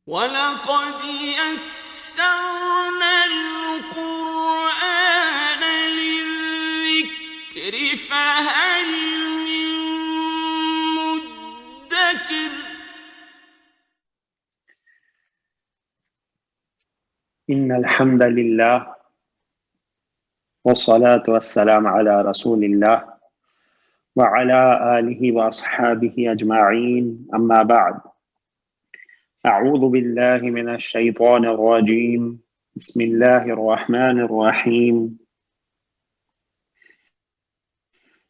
وَلَقَدْ يَسَّرْنَا الْقُرْآنَ لِلذِّكْرِ فَهَلْ مِن مُّدَّكِرٍ. إن الحمد لله والصلاة والسلام على رسول الله وعلى آله وأصحابه أجمعين أما بعد أعوذ بالله من الشيطان الرجيم بسم الله الرحمن الرحيم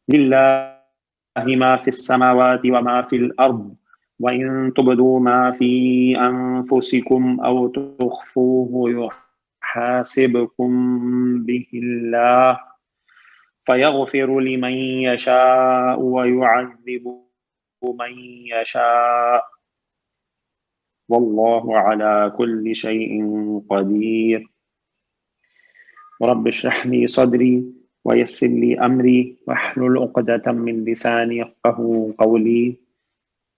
لله ما في السماوات وما في الأرض وإن تبدوا ما في أنفسكم أو تخفوه يحاسبكم به الله فيغفر لمن يشاء ويعذب من يشاء والله على كل شيء قدير رب اشرح لي صدري ويسر لي أمري واحلل عقدة من لساني يفقهوا قولي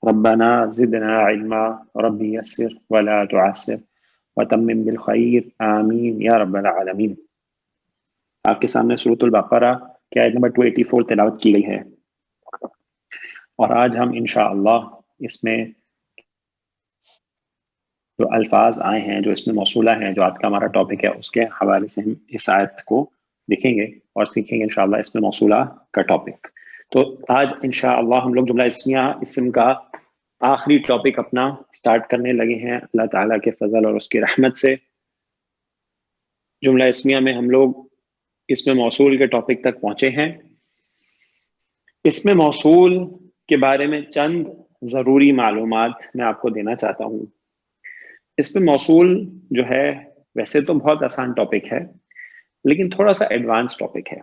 ربنا زدنا علما رب يسر ولا تعسر وتمم بالخير آمین یا رب العالمین۔ آپ کے سامنے سورۃ البقرہ کی آیت نمبر 284 تلاوت کی گئی ہے، اور آج ہم انشاءاللہ اس میں جو الفاظ آئے ہیں، جو اس میں موصولہ ہیں، جو آج کا ہمارا ٹاپک ہے، اس کے حوالے سے ہم اس آیت کو دیکھیں گے اور سیکھیں گے انشاءاللہ اس میں موصولہ کا ٹاپک۔ تو آج انشاءاللہ ہم لوگ جملہ اسمیہ اسم کا آخری ٹاپک اپنا سٹارٹ کرنے لگے ہیں اللہ تعالیٰ کے فضل اور اس کی رحمت سے۔ جملہ اسمیہ میں ہم لوگ اسم موصول کے ٹاپک تک پہنچے ہیں۔ اسم موصول کے بارے میں چند ضروری معلومات میں آپ کو دینا چاہتا ہوں۔ اسم موصول جو ہے ویسے تو بہت آسان ٹاپک ہے، لیکن تھوڑا سا ایڈوانس ٹاپک ہے،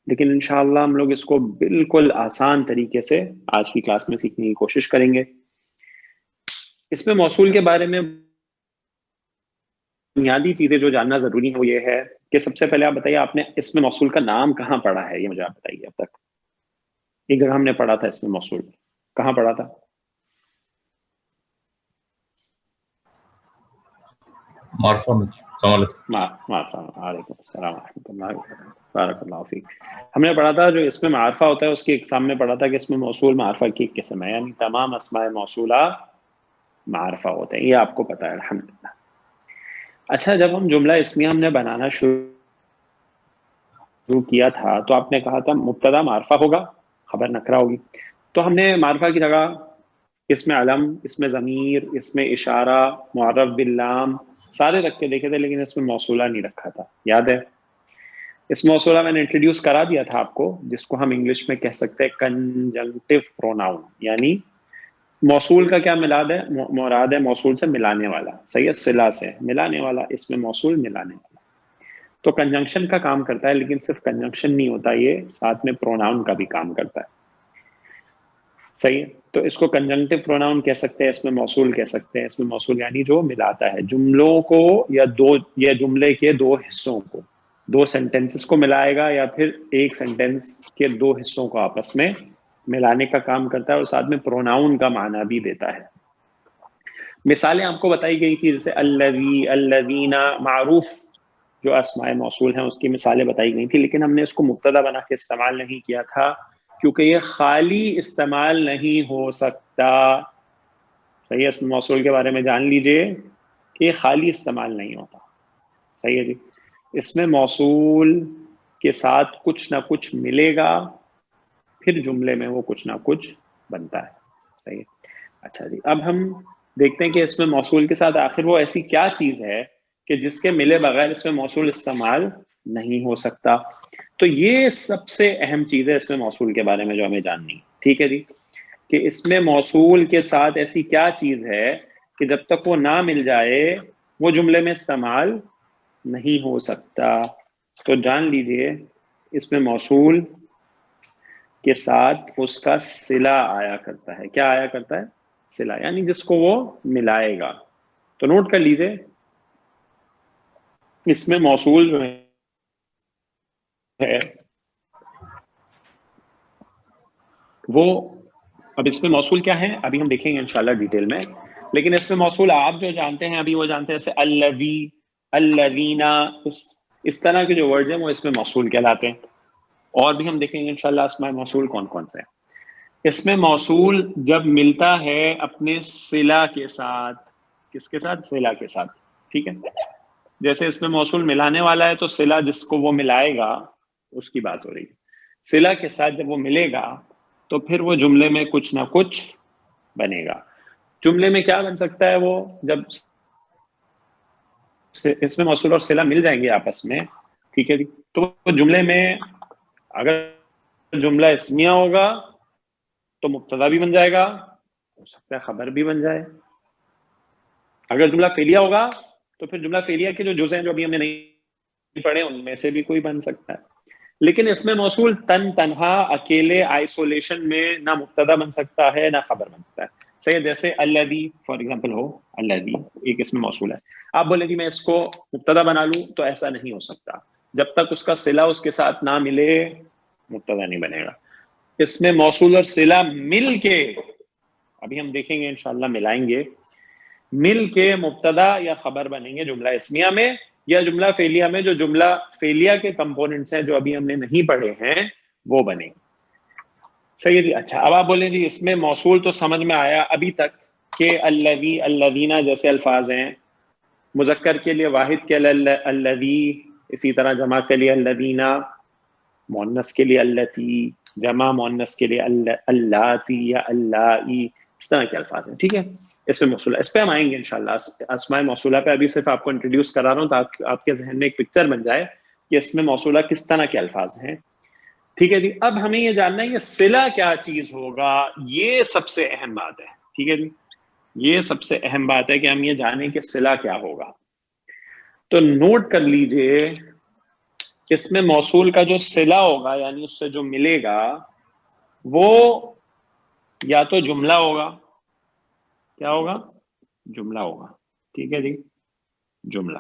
لیکن انشاءاللہ ہم لوگ اس کو بالکل آسان طریقے سے آج کی کلاس میں سیکھنے کی کوشش کریں گے۔ اسم موصول کے بارے میں بنیادی چیزیں جو جاننا ضروری ہے وہ یہ ہے کہ سب سے پہلے آپ بتائیے، آپ نے اسم موصول کا نام کہاں پڑھا ہے؟ یہ مجھے آپ بتائیے۔ اب تک ایک جگہ ہم نے پڑھا تھا اسم موصول، کہاں پڑھا تھا؟ معرفہ میں۔ السلام علیکم۔ وعلیکم السلام ورحمۃ اللہ بارک اللہ فیک۔ ہم نے پڑھا تھا جو اسم معرفہ ہوتا ہے اس کے اقسام میں پڑھا تھا کہ اسم موصول معرفہ کی ایک قسم ہے، یعنی تمام اسماء موصولہ معرفہ ہوتے ہیں، یہ آپ کو پتہ ہے الحمدللہ۔ اچھا، جب ہم جملہ اسمیہ ہم نے بنانا شروع کیا تھا تو آپ نے کہا تھا مبتدا معرفہ ہوگا، خبر نکرہ ہوگی، تو ہم نے معرفہ کی جگہ اسم علم، اسم ضمیر، اسم اشارہ، معرف باللام سارے رکھ کے دیکھے تھے، لیکن اسم موصولہ نہیں رکھا تھا، یاد ہے؟ اسم موصولہ میں نے انٹروڈیوس کرا دیا تھا آپ کو، جس کو ہم انگلش میں کہہ سکتے ہیں کنجنکٹیو پروناؤن، یعنی موصول کا کیا مراد ہے موصول سے ملانے والا، صحیح ہے، صلہ سے ملانے والا، اسم موصول ملانے والا۔ تو کنجنکشن کا کام کرتا ہے، لیکن صرف کنجنکشن نہیں ہوتا، یہ ساتھ میں پروناؤن کا بھی کام کرتا ہے، صحیح ہے۔ تو اس کو کنجنکٹیو پروناؤن کہہ سکتے ہیں، اسم موصول کہہ سکتے ہیں۔ اسم موصول یعنی جو ملاتا ہے جملوں کو، یا جملے کے دو حصوں کو، دو سینٹنسز کو ملائے گا، یا پھر ایک سینٹنس کے دو حصوں کو آپس میں ملانے کا کام کرتا ہے، اور ساتھ میں پروناؤن کا معنی بھی دیتا ہے۔ مثالیں آپ کو بتائی گئی تھی، جیسے الذی، الذین، معروف جو اسماء موصول ہیں اس کی مثالیں بتائی گئی تھی، لیکن ہم نے اس کو مبتدا بنا کے استعمال نہیں کیا تھا، کیونکہ یہ خالی استعمال نہیں ہو سکتا۔ صحیح ہے، اسم موصول کے بارے میں جان لیجئے کہ یہ خالی استعمال نہیں ہوتا، صحیح ہے جی۔ اسم موصول کے ساتھ کچھ نہ کچھ ملے گا، پھر جملے میں وہ کچھ نہ کچھ بنتا ہے، صحیح ہے۔ اچھا جی، اب ہم دیکھتے ہیں کہ اسم موصول کے ساتھ آخر وہ ایسی کیا چیز ہے کہ جس کے ملے بغیر اسم موصول استعمال نہیں ہو سکتا۔ تو یہ سب سے اہم چیز ہے اسم موصول کے بارے میں جو ہمیں جاننی ہے، ٹھیک ہے جی، کہ اسم موصول کے ساتھ ایسی کیا چیز ہے کہ جب تک وہ نہ مل جائے وہ جملے میں استعمال نہیں ہو سکتا۔ تو جان لیجئے اسم موصول کے ساتھ اس کا صلہ آیا کرتا ہے۔ کیا آیا کرتا ہے؟ صلہ، یعنی جس کو وہ ملائے گا۔ تو نوٹ کر لیجئے، اسم موصول جو ہے وہ، اب اسم موصول کیا ہے ابھی ہم دیکھیں گے انشاءاللہ ڈیٹیل میں، لیکن اس میں موصول آپ جو جانتے ہیں ابھی وہ جانتے ہیں جیسے الذی، الذین، اس طرح کے جو ورڈز ہیں وہ اس میں موصول کہلاتے ہیں. اور بھی ہم دیکھیں گے انشاءاللہ اسماء موصول کون کون سے ہیں. اس میں موصول جب ملتا ہے اپنے صلہ کے ساتھ، کس کے ساتھ؟ صلہ کے ساتھ. ٹھیک ہے، جیسے اس میں موصول ملانے والا ہے تو صلہ جس کو وہ ملائے گا اس کی بات ہو رہی ہے. صلہ کے ساتھ جب وہ ملے گا تو پھر وہ جملے میں کچھ نہ کچھ بنے گا. جملے میں کیا بن سکتا ہے وہ؟ جب اس میں موصول اور صلہ مل جائیں گے آپس میں، ٹھیک ہے جی، تو جملے میں اگر جملہ اسمیہ ہوگا تو مبتدا بھی بن جائے گا، ہو سکتا ہے خبر بھی بن جائے. اگر جملہ فعلیہ ہوگا تو پھر جملہ فعلیہ کے جو جزء ہیں جو ابھی ہم نے نہیں پڑھے ان میں سے بھی کوئی بن سکتا ہے. لیکن اس میں موصول تنہا اکیلے آئسولیشن میں نہ مبتدا بن سکتا ہے نہ خبر بن سکتا ہے. صحیح، جیسے الذی فار ایگزامپل ہو، الذی ایک اس میں موصول ہے، آپ بولے جی میں اس کو مبتدا بنا لوں، تو ایسا نہیں ہو سکتا. جب تک اس کا صلہ اس کے ساتھ نہ ملے مبتدا نہیں بنے گا. اس میں موصول اور صلہ مل کے، ابھی ہم دیکھیں گے انشاءاللہ ملائیں گے، مل کے مبتدا یا خبر بنیں گے جملہ اسمیہ میں یا جملہ فعلیہ میں. جو جملہ فعلیہ کے کمپوننٹس ہیں جو ابھی ہم نے نہیں پڑھے ہیں وہ بنیں گے. صحیح جی. اچھا، اب آپ بولیں جی اس میں موصول تو سمجھ میں آیا ابھی تک کہ الذی، الذین جیسے الفاظ ہیں، مذکر کے لیے واحد کے لیے الذی، اسی طرح جمع کے لیے الذین، مؤنث کے لیے اللتی، جمع مؤنث کے لیے اللاتی یا اللائی، اس طرح کے الفاظ ہیں. ٹھیک ہے، اس میں موصول ہے، اس پہ ہم آئیں گے انشاءاللہ. اسماء موصولہ پہ ابھی صرف آپ کو انٹروڈیوس کرا رہا ہوں تاکہ آپ کے ذہن میں ایک پکچر بن جائے کہ اس میں موصولہ کس طرح کے الفاظ ہیں. ٹھیک ہے جی. اب ہمیں یہ جاننا ہے کہ صلہ کیا چیز ہوگا، یہ سب سے اہم بات ہے. ٹھیک ہے جی، یہ سب سے اہم بات ہے کہ ہم یہ جانیں کہ صلہ کیا ہوگا. تو نوٹ کر لیجئے، اس میں موصول کا جو صلہ ہوگا یعنی اس سے جو ملے گا وہ یا تو جملہ ہوگا، کیا ہوگا؟ جملہ ہوگا. ٹھیک ہے جی، جملہ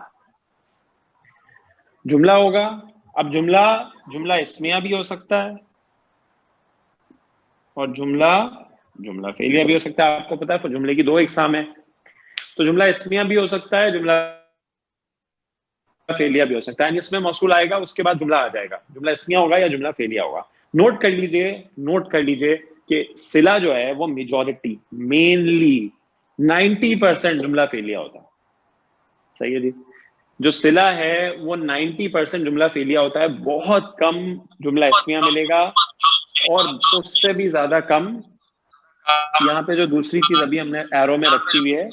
ہوگا. اب جملہ اسمیہ بھی ہو سکتا ہے اور جملہ فعلیہ بھی ہو سکتا ہے. آپ کو پتا ہے جملے کی دو اقسام ہیں، تو جملہ اسمیہ بھی ہو سکتا ہے، جملہ فعلیہ بھی ہو سکتا ہے. یعنی اس میں موصول آئے گا اس کے بعد جملہ آ جائے گا، جملہ اسمیہ ہوگا یا جملہ فعلیہ ہوگا. نوٹ کر لیجئے کہ صلہ جو ہے وہ میجورٹی، مینلی 90% جملہ فعلیہ ہوتا ہے. صحیح ہے جی، جو صلہ ہے وہ 90% جملہ فعلیہ ہوتا ہے. بہت کم جملہ اسمیہ ملے گا اور اس سے بھی زیادہ کم یہاں پہ جو دوسری چیز ابھی ہم نے ایرو میں رکھی ہوئی ہے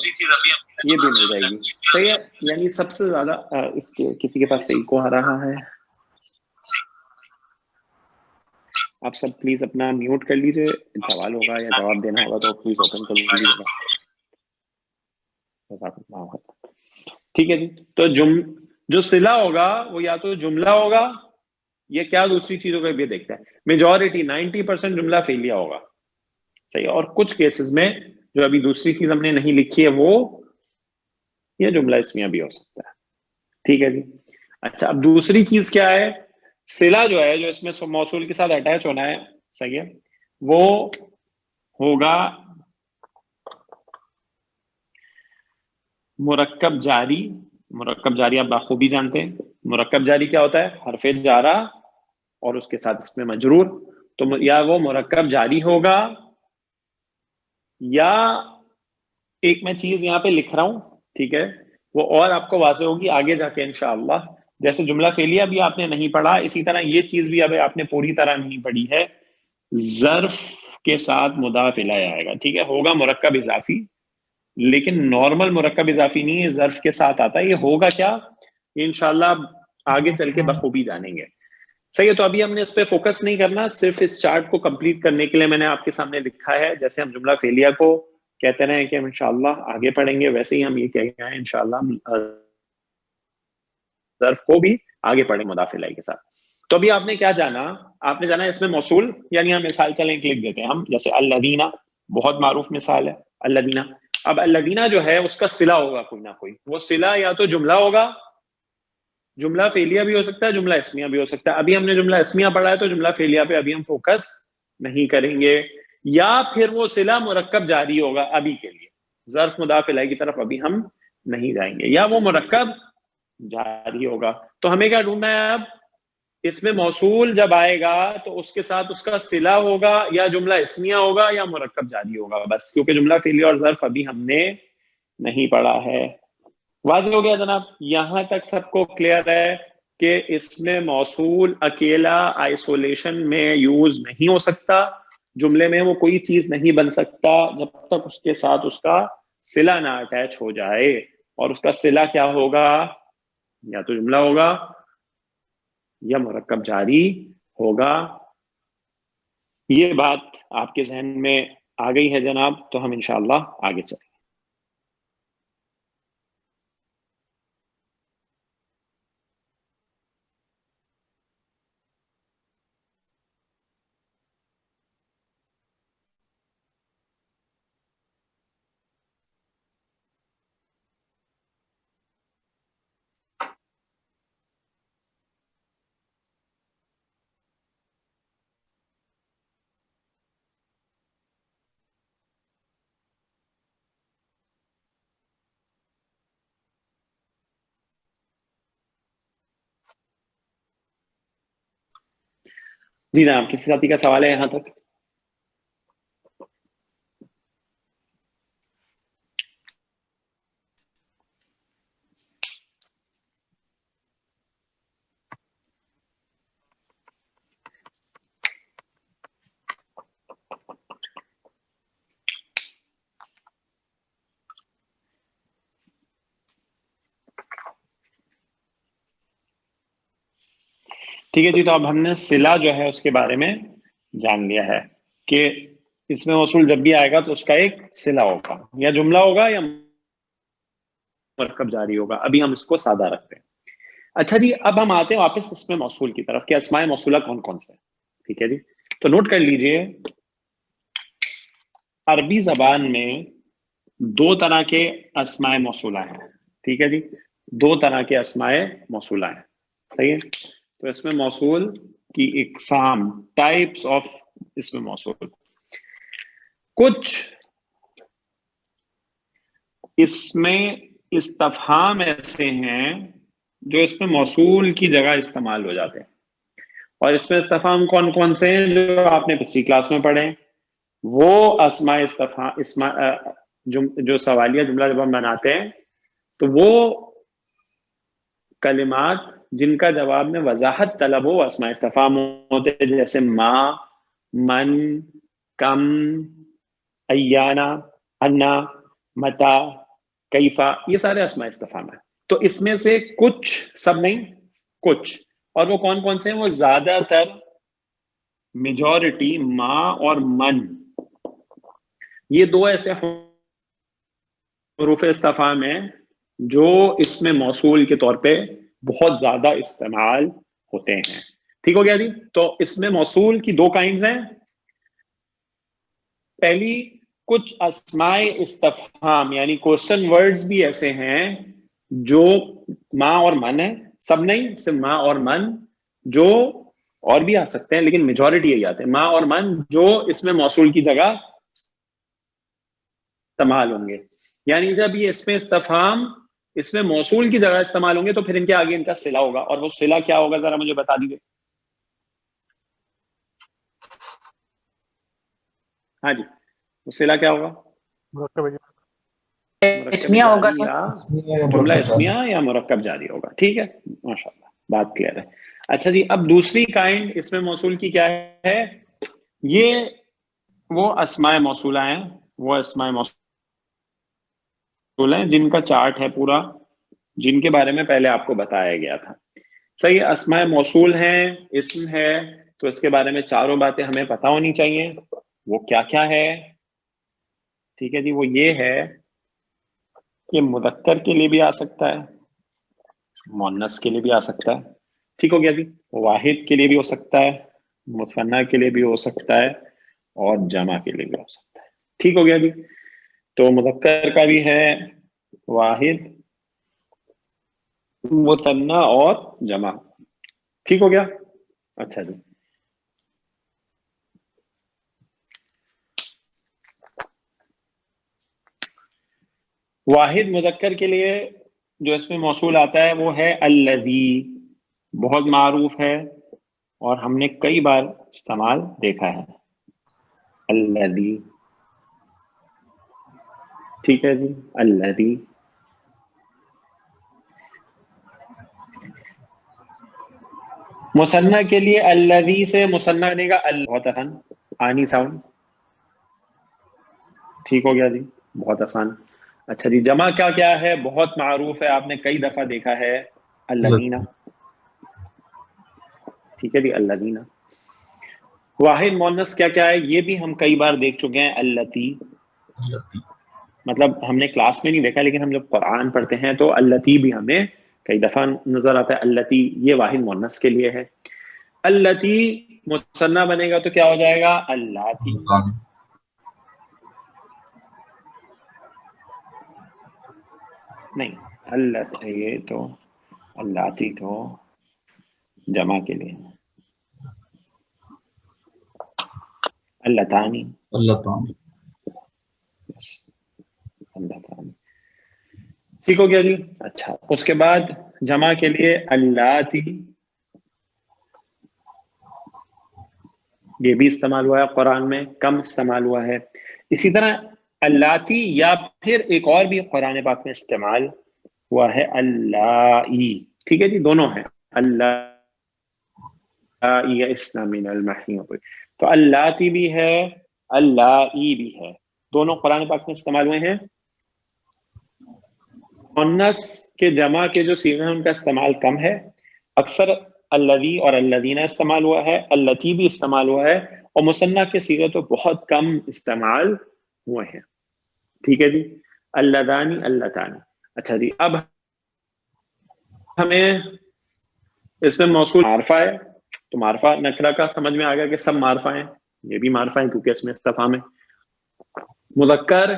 یہ بھی مل جائے گی. صحیح ہے، یعنی سب سے زیادہ اس کے کسی کے پاس صحیح کو آ رہا ہے، آپ سب پلیز اپنا میوٹ کر لیجئے. سوال ہوگا یا جواب دینا ہوگا تو پلیز اوپن کر لیجیے گا. ٹھیک ہے جی. تو جو صلہ ہوگا وہ یا تو جملہ ہوگا یہ کیا دوسری چیزوں کا بھی دیکھتا ہے. میجورٹی 90% جملہ فعلیہ ہوگا. صحیح، اور کچھ کیسز میں جو ابھی دوسری چیز ہم نے نہیں لکھی ہے وہ یہ جملہ اسمیہ بھی ہو سکتا ہے. ٹھیک ہے جی. اچھا، اب دوسری چیز کیا ہے؟ صلہ جو ہے جو اس میں موصول کے ساتھ اٹیچ ہونا ہے، صحیح ہے، وہ ہوگا مرکب جاری. مرکب جاری آپ بخوبی جانتے ہیں. مرکب جاری کیا ہوتا ہے؟ حرف جارہ اور اس کے ساتھ اس میں مجرور. تو یا وہ مرکب جاری ہوگا یا ایک میں چیز یہاں پہ لکھ رہا ہوں، ٹھیک ہے، وہ اور آپ کو واضح ہوگی آگے جا کے انشاءاللہ. جیسے جملہ فعلیہ بھی آپ نے نہیں پڑھا، اسی طرح یہ چیز بھی اب آپ نے پوری طرح نہیں پڑھی ہے. ظرف کے ساتھ مضاف الیہ آئے گا. ٹھیک ہے، ہوگا مرکب اضافی لیکن نارمل مرکب اضافی نہیں ہے، ظرف کے ساتھ آتا ہے. یہ ہوگا کیا یہ انشاءاللہ آگے چل کے بخوبی جانیں گے. صحیح ہے، تو ابھی ہم نے اس پہ فوکس نہیں کرنا، صرف اس چارٹ کو کمپلیٹ کرنے کے لیے میں نے آپ کے سامنے لکھا ہے. جیسے ہم جملہ فعلیہ کو کہتے رہے کہ ہم انشاءاللہ آگے پڑھیں گے، ویسے ہی ہم یہ کہہ گئے ہیں انشاءاللہ ظرف کو بھی آگے پڑھیں مضاف الیہ کے ساتھ. تو ابھی آپ نے کیا جانا؟ آپ نے جانا اس میں موصول، یعنی ہم مثال چلیں لکھ دیتے ہیں ہم، جیسے الذین بہت معروف مثال ہے الذین. اب الذین جو ہے اس کا صلہ ہوگا کوئی نہ کوئی. وہ صلہ یا تو جملہ ہوگا، جملہ فعلیہ بھی ہو سکتا ہے، جملہ اسمیہ بھی ہو سکتا ہے. ابھی ہم نے جملہ اسمیہ پڑھا ہے تو جملہ فعلیہ پہ ابھی ہم فوکس نہیں کریں گے. یا پھر وہ صلہ مرکب جاری ہوگا ابھی کے لیے. ظرف مضاف الیہ کی طرف ابھی ہم نہیں جائیں گے. یا وہ مرکب جاری ہوگا. تو ہمیں کیا ڈھونڈنا ہے اب؟ اس میں موصول جب آئے گا تو اس کے ساتھ اس کا صلہ ہوگا یا جملہ اسمیہ ہوگا یا مرکب جاری ہوگا بس, کیونکہ جملہ فعلی اور ظرف ابھی ہم نے نہیں پڑھا ہے. واضح ہو گیا جناب؟ یہاں تک سب کو کلیئر ہے کہ اس میں موصول اکیلا آئسولیشن میں یوز نہیں ہو سکتا, جملے میں وہ کوئی چیز نہیں بن سکتا جب تک اس کے ساتھ اس کا صلہ نہ اٹیچ ہو جائے. اور اس کا صلہ کیا ہوگا؟ یا تو جملہ ہوگا یا مرکب جاری ہوگا. یہ بات آپ کے ذہن میں آ گئی ہے جناب؟ تو ہم انشاءاللہ آگے چلیں. جی جناب, کسی ساتھی کا سوال ہے یہاں تک؟ ٹھیک ہے جی. تو اب ہم نے صلہ جو ہے اس کے بارے میں جان لیا ہے کہ اس میں موصول جب بھی آئے گا تو اس کا ایک صلہ ہوگا, یا جملہ ہوگا یا مرکب جاری ہوگا. ابھی ہم اس کو سادہ رکھتے ہیں. اچھا جی, اب ہم آتے ہیں واپس اس میں موصول کی طرف کہ اسماء موصولہ کون کون سے ہیں. ٹھیک ہے جی, تو نوٹ کر لیجئے عربی زبان میں دو طرح کے اسماء موصولہ ہیں. ٹھیک ہے جی, دو طرح کے اسماء موصولہ ہیں. صحیح ہے؟ تو اس میں موصول کی اقسام, ٹائپس آف اسم موصول. کچھ اس میں استفہام ایسے ہیں جو اس میں موصول کی جگہ استعمال ہو جاتے ہیں. اور اس میں استفہام کون کون سے ہیں جو آپ نے پچھلی کلاس میں پڑھے؟ وہ اسماء استفہام جو سوالیہ جملہ جب ہم بناتے ہیں تو وہ کلمات جن کا جواب میں وضاحت طلب ہو اسماء استفہام ہوتے ہیں, جیسے ما, من, کم, ایانا, انا, متا, کیفا, یہ سارے اسماء استفہام ہیں. تو اس میں سے کچھ, سب نہیں, کچھ, اور وہ کون کون سے ہیں؟ وہ زیادہ تر, میجورٹی, ما اور من, یہ دو ایسے حروف استفہام ہیں جو اس میں موصول کے طور پہ بہت زیادہ استعمال ہوتے ہیں. ٹھیک ہو گیا جی؟ تو اس میں موصول کی دو کائنڈز ہیں. پہلی, کچھ اسماء استفہام یعنی کوشچن ورڈز بھی ایسے ہیں جو ما اور من ہے, سب نہیں, صرف ما اور من, جو اور بھی آ سکتے ہیں لیکن میجورٹی یہی آتے ہیں, ما اور من, جو اس میں موصول کی جگہ استعمال ہوں گے. یعنی جب یہ اس میں استفہام اس میں موصول کی جگہ استعمال ہوں گے تو پھر ان کے آگے ان کا صلہ ہوگا. اور وہ صلہ کیا ہوگا ذرا مجھے بتا دیجیے. ہاں جی, وہ صلہ کیا ہوگا؟ اسمیہ ہوگا جاری یا جملہ اسمیہ یا مرکب جاری ہوگا. ٹھیک ہے, ماشاءاللہ, بات کلیئر ہے. اچھا جی, اب دوسری کائنڈ اس میں موصول کی کیا ہے؟ یہ وہ اسماء موصولہ ہیں, وہ اسماء موصولہ ہیں جن کا چارٹ ہے پورا, جن کے بارے میں پہلے آپ کو بتایا گیا تھا. صحیح, اسماء موصول ہیں, اسم ہے, تو اس کے بارے میں چاروں باتیں ہمیں پتہ ہونی چاہیے. وہ کیا کیا ہے؟ ٹھیک ہے جی, وہ یہ ہے کہ مذکر کے لیے بھی آ سکتا ہے, مؤنث کے لیے بھی آ سکتا ہے. ٹھیک ہو گیا جی, واحد کے لیے بھی ہو سکتا ہے, مثنیٰ کے لیے بھی ہو سکتا ہے, اور جمع کے لیے بھی ہو سکتا ہے. ٹھیک ہو گیا جی. تو مذکر کا بھی ہے, واحد, مثنیٰ اور جمع. ٹھیک ہو گیا. اچھا جی, واحد مذکر کے لیے جو اس میں موصول آتا ہے وہ ہے الذی، بہت معروف ہے اور ہم نے کئی بار استعمال دیکھا ہے الذی. ٹھیک ہے جی، الذی. مثنیٰ کے لیے الذی سے مثنیٰ بنے گا بہت آسان، آنی ساؤنڈ. ٹھیک ہو گیا جی، بہت آسان. اچھا جی، جمع کیا کیا ہے؟ بہت معروف ہے، آپ نے کئی دفعہ دیکھا ہے الذین. ٹھیک ہے جی، الذین. واحد مؤنث کیا کیا ہے؟ یہ بھی ہم کئی بار دیکھ چکے ہیں، اللتی. مطلب ہم نے کلاس میں نہیں دیکھا، لیکن ہم جب قرآن پڑھتے ہیں تو اللتی بھی ہمیں کئی دفعہ نظر آتا ہے. اللتی یہ واحد مؤنث کے لیے ہے. اللتی مثنیٰ بنے گا تو کیا ہو جائے گا؟ اللاتی. نہیں، اللہ یہ تو اللاتی تو جمع کے لیے. اللتانی. اللہ تعالی. اللتانی. ٹھیک ہو گیا جی. اچھا، اس کے بعد جمع کے لیے اللاتی، یہ بھی استعمال ہوا ہے قرآن میں، کم استعمال ہوا ہے. اسی طرح اللاتی یا پھر ایک اور بھی قرآن پاک میں استعمال ہوا ہے اللائی. ٹھیک ہے جی، دونوں ہیں اللائی یئسن من المحیض. تو اللاتی بھی ہے، اللائی بھی ہے، دونوں قرآن پاک میں استعمال ہوئے ہیں. مؤنث کے جمع کے جو صیغے ہیں ان کا استعمال کم ہے، اکثر الذی اور الذین استعمال ہوا ہے، اللتی بھی استعمال ہوا ہے، اور مثنیٰ کے صیغے تو بہت کم استعمال ہوئے ہیں. ٹھیک ہے جی، اللذانی، اللتانی. اچھا جی، اب ہمیں اس میں موصول معرفہ ہے، تو معرفہ نکرہ کا سمجھ میں آ گیا کہ سب معرفہ ہیں، یہ بھی معرفہ ہیں کیونکہ اس میں استفہام ہے. مذکر،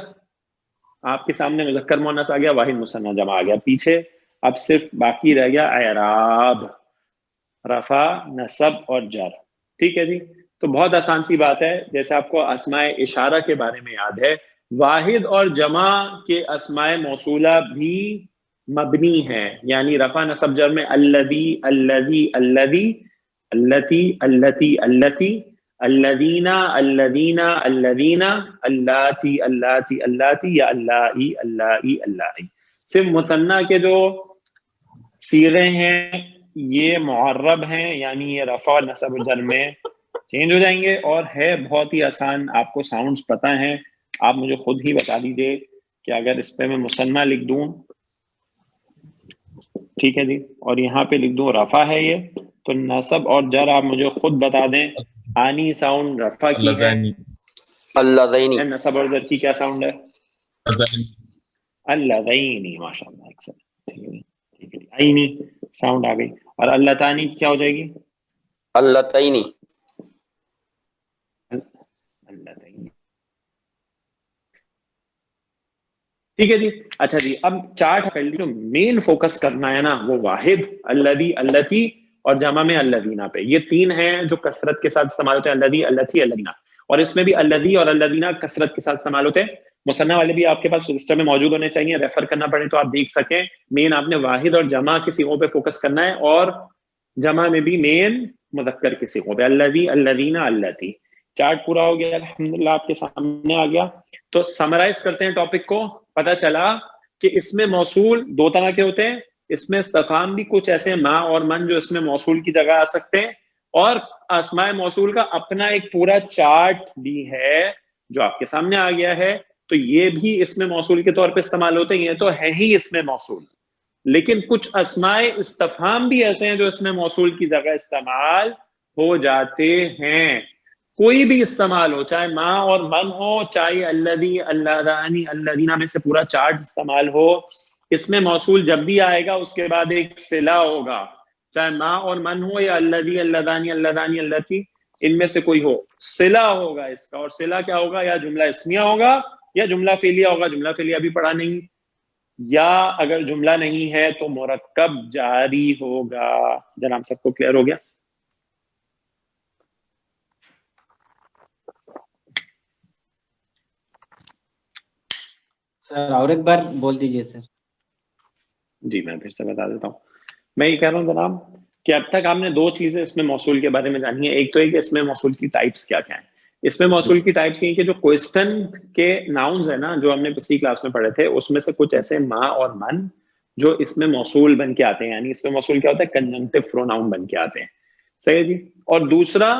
آپ کے سامنے مذکر مؤنث آ گیا، واحد مثنیٰ جمع آ گیا. پیچھے اب صرف باقی رہ گیا اعراب، رفع، نصب اور جر. ٹھیک ہے جی، تو بہت آسان سی بات ہے. جیسے آپ کو اسماء اشارہ کے بارے میں یاد ہے، واحد اور جمع کے اسماء موصولہ بھی مبنی ہیں، یعنی رفع نصب جر میں الذی، الذی، الذی، اللتی، اللتی، اللتی، الذین، الذین، الذین، اللاتی، اللاتی، اللاتی، یا اللائی، اللائی، اللائی. صرف مثنیٰ کے جو صیغے ہیں یہ معرب ہیں، یعنی یہ رفع اور نصب و جر میں چینج ہو جائیں گے، اور ہے بہت ہی آسان. آپ کو ساؤنڈز پتہ ہیں، آپ مجھے خود ہی بتا دیجئے کہ اگر اس پہ میں مثنیٰ لکھ دوں، ٹھیک ہے جی، اور یہاں پہ لکھ دوں رفع ہے یہ، تو نصب اور جر آپ مجھے خود بتا دیں. آنی ساؤنڈ رفع کی ہے، اللذین. نصب اور جر کی کیا ساؤنڈ ہے؟ الذین. اللذین. ماشاء اللہ، ٹھیک ہے. عینی ساؤنڈ آ گئی. اور اللتانی کیا ہو جائے گی؟ اللتین. اللتین. ٹھیک ہے جی. اچھا جی، اب چارٹ کر لی، جو مین فوکس کرنا ہے نا وہ واحد، الذی، اللتی اور جمع میں الذین پہ. یہ تین ہیں جو کثرت کے ساتھ استعمال ہوتے ہیں، الذی، اللتی، الذین. اور اس میں بھی الذی اور الذین کثرت کے ساتھ استعمال ہوتے ہیں. مثنیٰ والے بھی آپ کے پاس رجسٹر میں موجود ہونے چاہیے، ریفر کرنا پڑے تو آپ دیکھ سکیں. مین آپ نے واحد اور جمع کے صیغوں پہ فوکس کرنا ہے، اور جمع میں بھی مین مذکر کے صیغوں پہ، الذی، الذین، اللتی. چارٹ پورا ہو گیا الحمدللہ، آپ کے سامنے آ گیا. تو سمرائز کرتے ہیں ٹاپک کو. پتہ چلا کہ اس میں موصول دو طرح کے ہوتے ہیں، اس میں استفہام بھی کچھ ایسے ما اور من جو اس میں موصول کی جگہ آ سکتے ہیں، اور اسماء موصول کا اپنا ایک پورا چارٹ بھی ہے جو آپ کے سامنے آ گیا ہے. تو یہ بھی اس میں موصول کے طور پہ استعمال ہوتے ہیں، یہ تو ہے ہی اس میں موصول. لیکن کچھ اسماء استفہام بھی ایسے ہیں جو اس میں موصول کی جگہ استعمال ہو جاتے ہیں. کوئی بھی استعمال ہو، چاہے ما اور من ہو، چاہے الذی، اللذانی، الذین میں سے پورا چارٹ استعمال ہو، اس میں موصول جب بھی آئے گا اس کے بعد ایک صلہ ہوگا، چاہے ما اور من ہو یا الذی، اللذانی، اللذانی، اللتی، ان میں سے کوئی ہو، صلہ ہوگا اس کا. اور صلہ کیا ہوگا؟ یا جملہ اسمیہ ہوگا یا جملہ فعلیہ ہوگا. جملہ فعلیہ ابھی پڑھا نہیں، یا اگر جملہ نہیں ہے تو مرکب جاری ہوگا. جناب سب کو کلیئر ہو گیا؟ سر اور ایک بار بول دیجیے سر. جی میں پھر سے بتا دیتا ہوں. میں یہ کہہ رہا ہوں جناب کہ اب تک آپ نے دو چیزیں اس میں موصول کے بارے میں جانی ہے. ایک تو ہے کہ اس میں موصول کی ٹائپس کیا کیا ہیں. اس میں موصول کی ٹائپس یہ کہ جو کوئسٹن کے ناؤنز ہیں نا جو ہم نے پچھلی کلاس میں پڑھے تھے, اس میں سے کچھ ایسے ما اور من جو اس میں موصول بن کے آتے ہیں, یعنی اس میں موصول کیا ہوتا ہے, کنجنکٹو پروناؤن بن کے آتے ہیں. صحیح ہے جی. اور دوسرا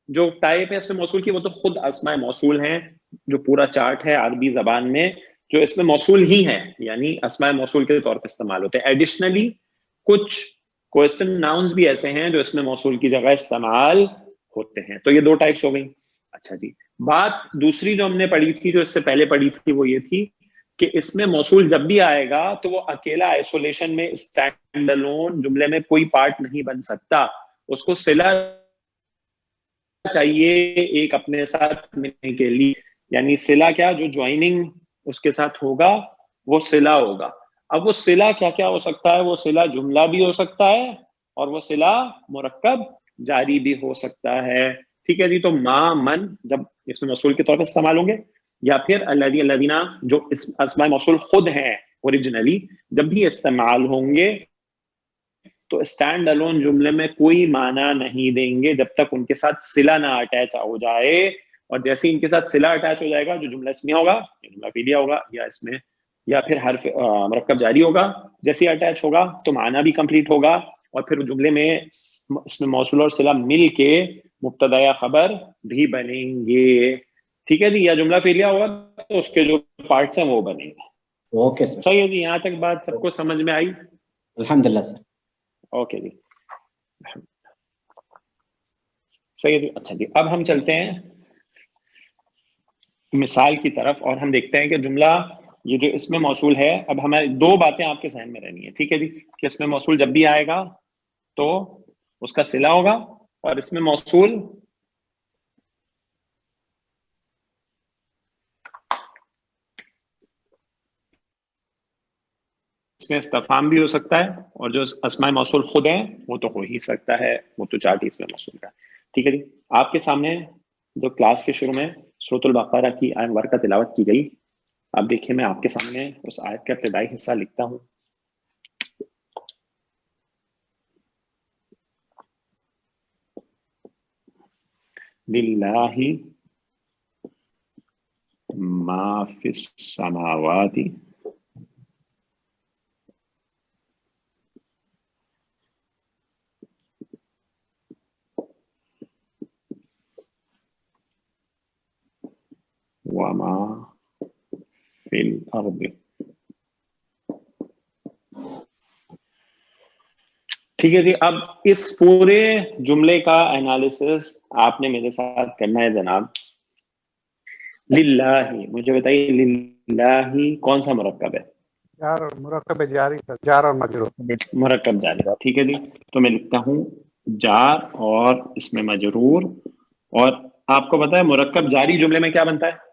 جو ٹائپ ہے اس میں موصول کی وہ تو خود اسماء موصول ہیں, جو پورا چارٹ ہے عربی زبان میں جو اس میں موصول ہی ہیں, یعنی اسماء موصول کے طور پہ استعمال ہوتے ہیں. ایڈیشنلی کچھ کوئسٹن ناؤنز بھی ایسے ہیں جو اس میں موصول کی جگہ استعمال ہوتے ہیں. تو یہ دو ٹائپس ہو گئی. اچھا جی, بات دوسری جو ہم نے پڑھی تھی, جو اس سے پہلے پڑھی تھی, وہ یہ تھی کہ اس میں موصول جب بھی آئے گا تو وہ اکیلا آئسولیشن میں اسٹینڈ الون جملے میں کوئی پارٹ نہیں بن سکتا. اس کو صلہ چاہیے ایک اپنے ساتھ ملنے کے لیے, یعنی صلہ کیا, جو جوائننگ اس کے ساتھ ہوگا وہ صلہ ہوگا. اب وہ صلہ کیا کیا ہو سکتا ہے؟ وہ صلہ جملہ بھی ہو سکتا ہے اور وہ صلہ مرکب جاری بھی ہو سکتا ہے. ٹھیک ہے جی. تو ما من جب اس میں موصول کے طور پر استعمال ہوں گے, یا پھر الذی الذین جو اسماء موصول خود ہیں اوریجنلی, جب بھی استعمال ہوں گے تو اسٹینڈ الون جملے میں کوئی معنی نہیں دیں گے جب تک ان کے ساتھ صلہ نہ اٹیچ ہو جائے. اور جیسے ان کے ساتھ صلہ اٹیچ ہو جائے گا, جو جملہ اسمیہ ہوگا, جملہ فعلیہ ہوگا, یا اس میں یا پھر حرف مرکب جاری ہوگا, جیسے اٹیچ ہوگا تو معنی بھی کمپلیٹ ہوگا, اور پھر جملے میں اس میں موصول اور صلہ مل کے مبتدا یا خبر بھی بنیں گے. ٹھیک ہے جی. یا جملہ فعلیہ ہوگا تو اس کے جو پارٹس ہیں وہ بنیں گے. Okay sir. صحیح ہے جی. یہاں تک بات سب کو سمجھ میں آئی؟ الحمدللہ سر. اوکے جی, صحیح ہے جی. اچھا جی, اب ہم چلتے ہیں مثال کی طرف اور ہم دیکھتے ہیں کہ جملہ یہ جو اس میں موصول ہے, اب ہمیں دو باتیں آپ کے ذہن میں رہنی ہے. ٹھیک ہے جی. کہ اس میں موصول جب بھی آئے گا تو اس کا صلہ ہوگا, اور اس میں موصول اس میں استفہام بھی ہو سکتا ہے, اور جو اسماء موصول خود ہیں وہ تو ہو ہی سکتا ہے, وہ تو چارٹ ہی اس میں موصول کا. ٹھیک ہے جی. آپ کے سامنے جو کلاس کے شروع میں سورۃ البقرہ کی آیت مبارکہ تلاوت کی گئی, اب دیکھیے میں آپ کے سامنے اس آیت کا ابتدائی حصہ لکھتا ہوں. للہ ما فی السماوات وما فی الارض. ٹھیک ہے جی. اب اس پورے جملے کا انالیسس آپ نے میرے ساتھ کرنا ہے جناب. للہ, مجھے بتائیے للہ کون سا مرکب ہے؟ جار مرکب جاری, جار اور مجرور. مرکب جاری. ٹھیک ہے جی. تو میں لکھتا ہوں جار اور اس میں مجرور. اور آپ کو پتا ہے مرکب جاری جملے میں کیا بنتا ہے؟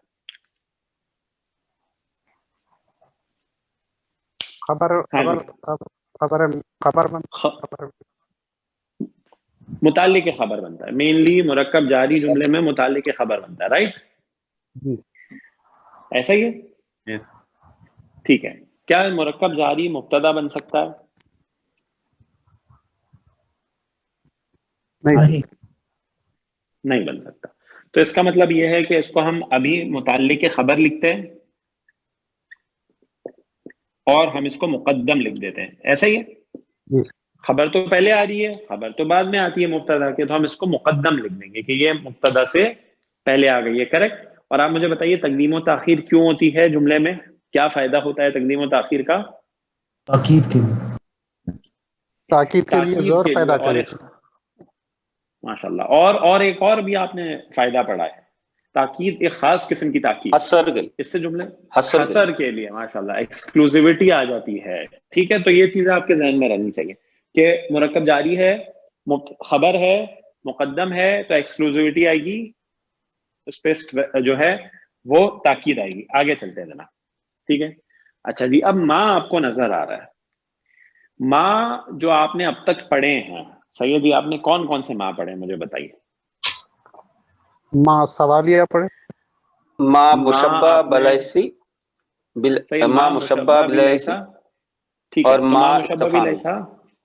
متعلق خبر بنتا ہے. مینلی مرکب جاری جملے میں متعلق خبر بنتا ہے, رائٹ؟ جی ایسا ہی ہے. ٹھیک ہے. کیا مرکب جاری مبتدا بن سکتا ہے؟ نہیں بن سکتا. تو اس کا مطلب یہ ہے کہ اس کو ہم ابھی متعلق خبر لکھتے ہیں اور ہم اس کو مقدم لکھ دیتے ہیں. ایسا ہی ہے. خبر تو پہلے آ رہی ہے, خبر تو بعد میں آتی ہے مبتدا کے, تو ہم اس کو مقدم لکھ دیں گے کہ یہ مبتدا سے پہلے آ گئی ہے. کریکٹ. اور آپ مجھے بتائیے تقدیم و تاخیر کیوں ہوتی ہے جملے میں؟ کیا فائدہ ہوتا ہے تقدیم و تاخیر کا؟ تاکید کے لیے, تاکید کے لیے زور پیدا کرے. ماشاء اللہ. اور ایک اور بھی آپ نے فائدہ پڑھا ہے, تاکید ایک خاص قسم کی تاکید, اس سے جملے حصر کے لیے ماشاء اللہ ایکسکلوزیوٹی آ جاتی ہے. ٹھیک ہے. تو یہ چیزیں آپ کے ذہن میں رہنی چاہیے کہ مرکب جاری ہے, خبر ہے, مقدم ہے, تو ایکسکلوزیوٹی آئے گی, اس پہ جو ہے وہ تاکید آئے گی. آگے چلتے ہیں جناب. ٹھیک ہے. اچھا جی. اب ماں آپ کو نظر آ رہا ہے. ماں جو آپ نے اب تک پڑھے ہیں, سیدی آپ نے کون کون سے ماں پڑھے مجھے بتائیے؟ ماں سوالیہ پڑھے, ماں مشبہ بلائسی, صحیح، ما مشبہ بلیسا ٹھیک ہے، اور تو ما ما مشبہ استفہامی. بلیسا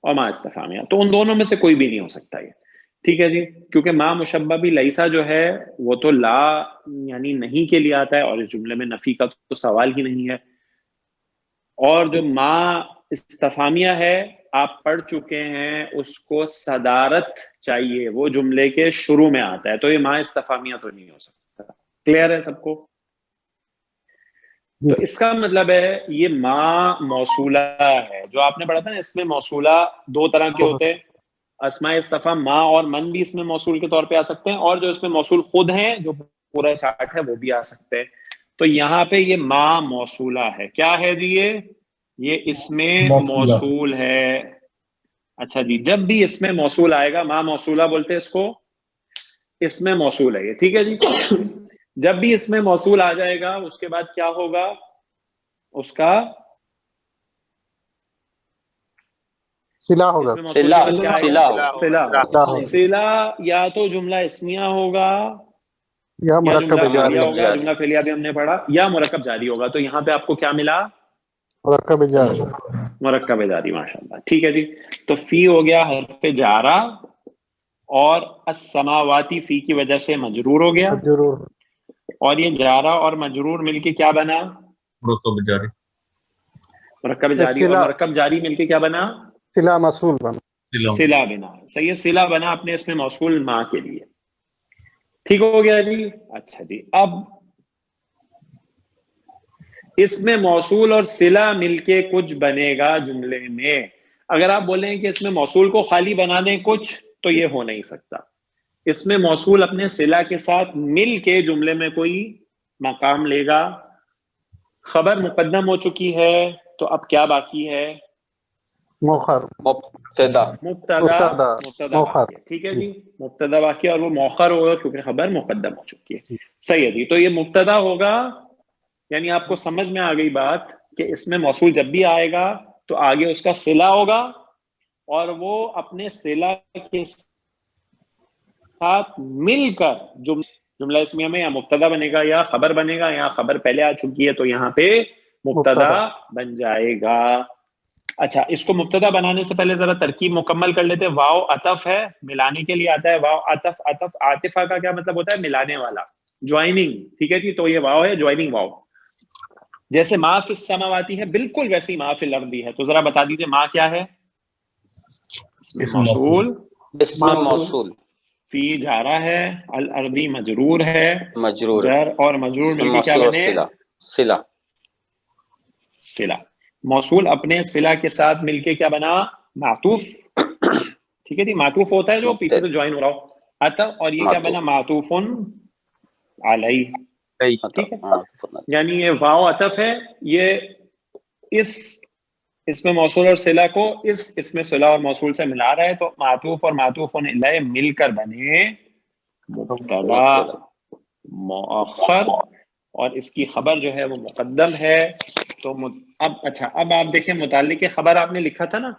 اور ما استفہامیہ، تو ان دونوں میں سے کوئی بھی نہیں ہو سکتا یہ. ٹھیک ہے جی، کیونکہ ما مشبہ بھی لیسا جو ہے وہ تو لا یعنی نہیں کے لیے آتا ہے، اور اس جملے میں نفی کا تو سوال ہی نہیں ہے. اور جو ما استفہامیہ ہے آپ پڑھ چکے ہیں، اس کو صدارت چاہیے، وہ جملے کے شروع میں آتا ہے، تو یہ ما استفہامیہ تو نہیں ہو سکتا. کلیئر ہے سب کو؟ تو اس کا مطلب ہے یہ ما موصولہ ہے. جو آپ نے پڑھا تھا نا، اس میں موصولہ دو طرح کے ہوتے ہیں، اسماء استفہام ما اور من بھی اس میں موصول کے طور پہ آ سکتے ہیں، اور جو اس میں موصول خود ہیں جو پورا چارٹ ہے وہ بھی آ سکتے ہیں. تو یہاں پہ یہ ما موصولہ ہے. کیا ہے جی یہ اس میں موصولہ. موصول ہے. اچھا جی، جب بھی اس میں موصول آئے گا، ما موصولہ بولتے ہیں اس کو، اس میں موصول ہے یہ. ٹھیک ہے جی، جب بھی اس میں موصول آ جائے گا اس کے بعد کیا ہوگا، اس کا صلہ ہوگا. اس میں موصول کے بعد کیا صلہ آئے گا؟ صلہ ہوگا. صلہ. ہوگا. صلہ یا تو جملہ اسمیہ ہوگا یا یا مرکب جملہ جاری فعلیہ مرکب ہوگا. جاری. جملہ فعلیہ بھی ہم نے پڑھا، یا مرکب جاری ہوگا. تو یہاں پہ آپ کو کیا ملا؟ مرکب جاری. مرکب جاری. ماشاءاللہ. ٹھیک ہے جی، تو فی ہو گیا حرف جارہ، اور السماواتی فی کی وجہ سے مجرور ہو گیا، ضرور. اور یہ جارہ اور مجرور مل کے کیا بنا؟ مرکب جاری. مرکب جاری. اور مرکب جاری مل کے کیا بنا؟ صلہ مسئول بنا. صلہ بنا. صحیح ہے، صلہ بنا اپنے اس میں موصول ما کے لیے. ٹھیک ہو گیا جی. اچھا جی، اب اس میں موصول اور صلہ مل کے کچھ بنے گا جملے میں. اگر آپ بولیں کہ اس میں موصول کو خالی بنا دیں کچھ، تو یہ ہو نہیں سکتا. اس میں موصول اپنے صلہ کے ساتھ مل کے جملے میں کوئی مقام لے گا. خبر مقدم ہو چکی ہے، تو اب کیا باقی ہے؟ موخر. مبتدا. مبتدا موخر. باقی ہے. ٹھیک ہے جی، مبتدا باقی ہے، اور وہ موخر ہوگا کیونکہ خبر مقدم ہو چکی ہے. صحیح ہے جی، تو یہ مبتدا ہوگا. یعنی آپ کو سمجھ میں آ گئی بات کہ اس میں موصول جب بھی آئے گا تو آگے اس کا صلہ ہوگا، اور وہ اپنے صلہ کے ساتھ مل کر جملہ اسمیہ میں یا مبتدا بنے گا یا خبر بنے گا. یا خبر پہلے آ چکی ہے تو یہاں پہ مبتدا بن جائے گا. اچھا، اس کو مبتدا بنانے سے پہلے ذرا ترکیب مکمل کر لیتے ہیں. واو عطف ہے، ملانے کے لیے آتا ہے. واو عطف. عطف عاطفہ کا کیا مطلب ہوتا ہے؟ ملانے والا، جوائننگ. ٹھیک ہے جی، تو یہ واو ہے، جوائننگ واو. جیسے ما فی السماواتی ہے، بالکل ویسی ما فی الارضی ہے. تو ذرا بتا دیجئے ما کیا ہے؟ اس میں موصول. اس میں موصول. فی جارہ ہے، الارضی مجرور ہے، مجرور. جر اور مجرور مل کے کیا بنے؟ صلہ. صلہ. موصول اپنے صلہ کے ساتھ مل کے کیا بنا؟ معطوف. ٹھیک ہے جی، معطوف ہوتا ہے جو پیچھے سے جوائن ہو رہا ہو. عطف. اور یہ کیا بنا؟ معطوف علیہ. ٹھیک ہے، یعنی یہ واو عطف ہے. یہ اس میں موصول اور صلہ کو اس میں صلہ اور موصول سے ملا رہا ہے، تو معطوف اور معطوف علیہ مل کر بنے مبتدا مؤخر، اور اس کی خبر جو ہے وہ مقدم ہے. تو اب اچھا، اب آپ دیکھیں متعلق خبر آپ نے لکھا تھا نا،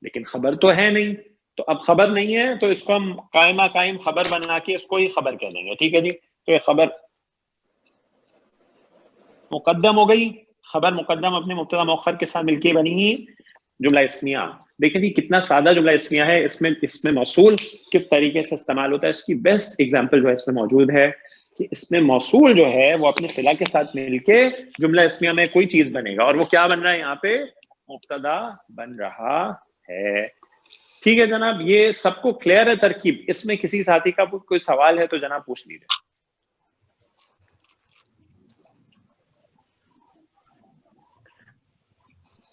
لیکن خبر تو ہے نہیں. تو اب خبر نہیں ہے تو اس کو ہم قائمہ قائم خبر بنا کے اس کو ہی خبر کہہ دیں گے. ٹھیک ہے جی، تو یہ خبر مقدم ہو گئی. خبر مقدم اپنے مبتدا مؤخر کے ساتھ مل کے بنی ہی جملہ اسمیہ. دیکھیں جی کتنا سادہ جملہ اسمیہ ہے. اس میں موصول کس طریقے سے استعمال ہوتا ہے، اس کی بیسٹ ایگزامپل جو ہے اس میں موجود ہے کہ اس میں موصول جو ہے وہ اپنے صلہ کے ساتھ مل کے جملہ اسمیہ میں کوئی چیز بنے گا، اور وہ کیا بن رہا ہے؟ یہاں پہ مبتدا بن رہا ہے. ٹھیک ہے جناب، یہ سب کو کلیئر ہے ترکیب؟ اس میں کسی ساتھی کا کوئی سوال ہے تو جناب پوچھ لیجیے.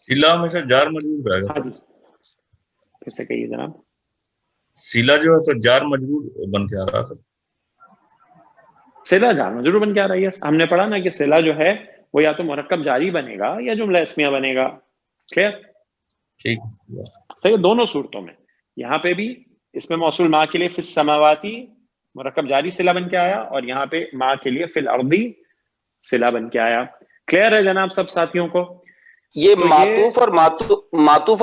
صلہ ہمیشہ جار مجرور رہے گا. ہاں جی، پھر سے کہیے جناب. صلہ جو ہے سر جار مجرور بن کے آ رہا ہے سر. صلہ جار مجرور بن کے آ رہی ہے. ہم نے پڑھا نا کہ صلہ جو ہے وہ یا تو مرکب جاری بنے گا یا جملہ اسمیہ بنے گا. کلیئر؟ ٹھیک. صحیح، دونوں صورتوں میں. یہاں پہ بھی اس میں موصول ما کے لیے فی السماواتی مرکب جاری صلہ بن کے آیا، اور یہاں پہ ما کے لیے فی الارضی صلہ بن کے آیا. کلیئر ہے جناب سب ساتھیوں کو؟ یہ معطوف اور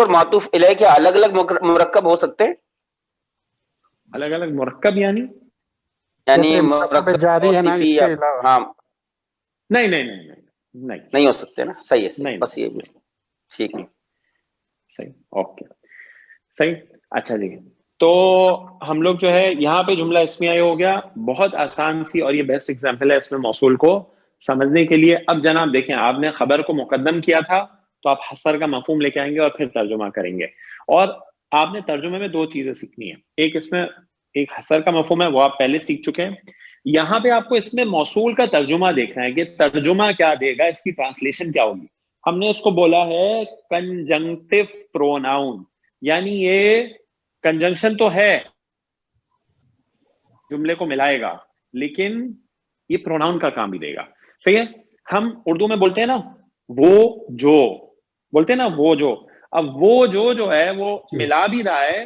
معطوف الیہ کے الگ الگ مرکب ہو سکتے ہیں. الگ الگ مرکب یعنی مرکب جاری ہے نا اس کے علاوہ. ہاں نہیں. نہیں ہو سکتے نا, صحیح ہے, نہیں. بس یہ ٹھیک ہے, صحیح, اوکے صحیح. اچھا جی, تو ہم لوگ جو ہے یہاں پہ جملہ اسمیہ ہو گیا, بہت آسان سی, اور یہ بیسٹ ایگزامپل ہے اس میں موصول کو سمجھنے کے لیے. اب جناب دیکھیں, آپ نے خبر کو مقدم کیا تھا تو آپ حصر کا مفہوم لے کے آئیں گے اور پھر ترجمہ کریں گے, اور آپ نے ترجمے میں دو چیزیں سیکھنی ہیں. ایک اس میں ایک حصر کا مفہوم ہے, وہ آپ پہلے سیکھ چکے ہیں. یہاں پہ آپ کو اس میں موصول کا ترجمہ دیکھنا ہے کہ ترجمہ کیا دے گا, اس کی ٹرانسلیشن کیا ہوگی. ہم نے اس کو بولا ہے کنجنکٹیو پروناؤن, یعنی یہ کنجنکشن تو ہے, جملے کو ملائے گا, لیکن یہ پروناؤن کا کام بھی دے گا. صحیح ہے. ہم اردو میں بولتے ہیں نا وہ جو, بولتے ہیں نا وہ جو. اب وہ جو ہے وہ ملا بھی رہا ہے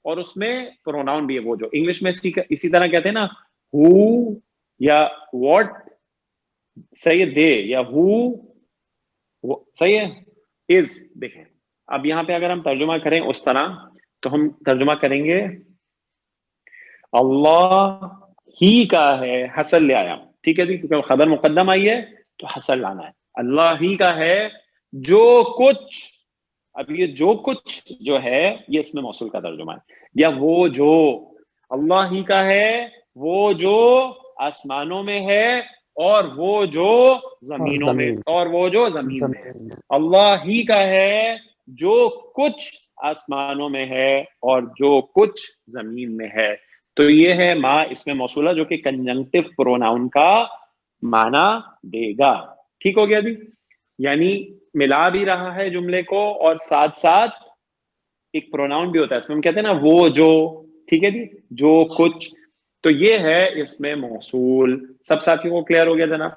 اور اس میں پروناؤن بھی ہے وہ جو. انگلش میں اسی طرح کہتے ہیں نا who یا what, صحیح ہے, دے یا who, صحیح ہے, is. دیکھیں اب یہاں پہ اگر ہم ترجمہ کریں اس طرح تو ہم ترجمہ کریں گے اللہ ہی کا ہے, حصر لے آیا, ٹھیک ہے جی, کیونکہ خبر مقدم آئی ہے تو حصر لانا ہے. اللہ ہی کا ہے جو کچھ. اب یہ جو کچھ جو ہے یہ اس میں موصول کا ترجمہ ہے. یا وہ جو, اللہ ہی کا ہے وہ جو آسمانوں میں ہے اور وہ جو زمینوں میں, اور وہ جو زمین میں ہے. اللہ ہی کا ہے جو کچھ آسمانوں میں ہے اور جو کچھ زمین میں ہے. تو یہ ہے ما اس میں موصولہ جو کہ کنجنکٹیو پروناؤن کا معنی دے گا. ٹھیک ہو گیا جی, یعنی ملا بھی رہا ہے جملے کو اور ساتھ ساتھ ایک پروناؤن بھی ہوتا ہے اس میں, ہم کہتے ہیں نا وہ جو, ٹھیک ہے جی, جو کچھ. تو یہ ہے اس میں موصول. سب ساتھیوں کو کلیئر ہو گیا جناب؟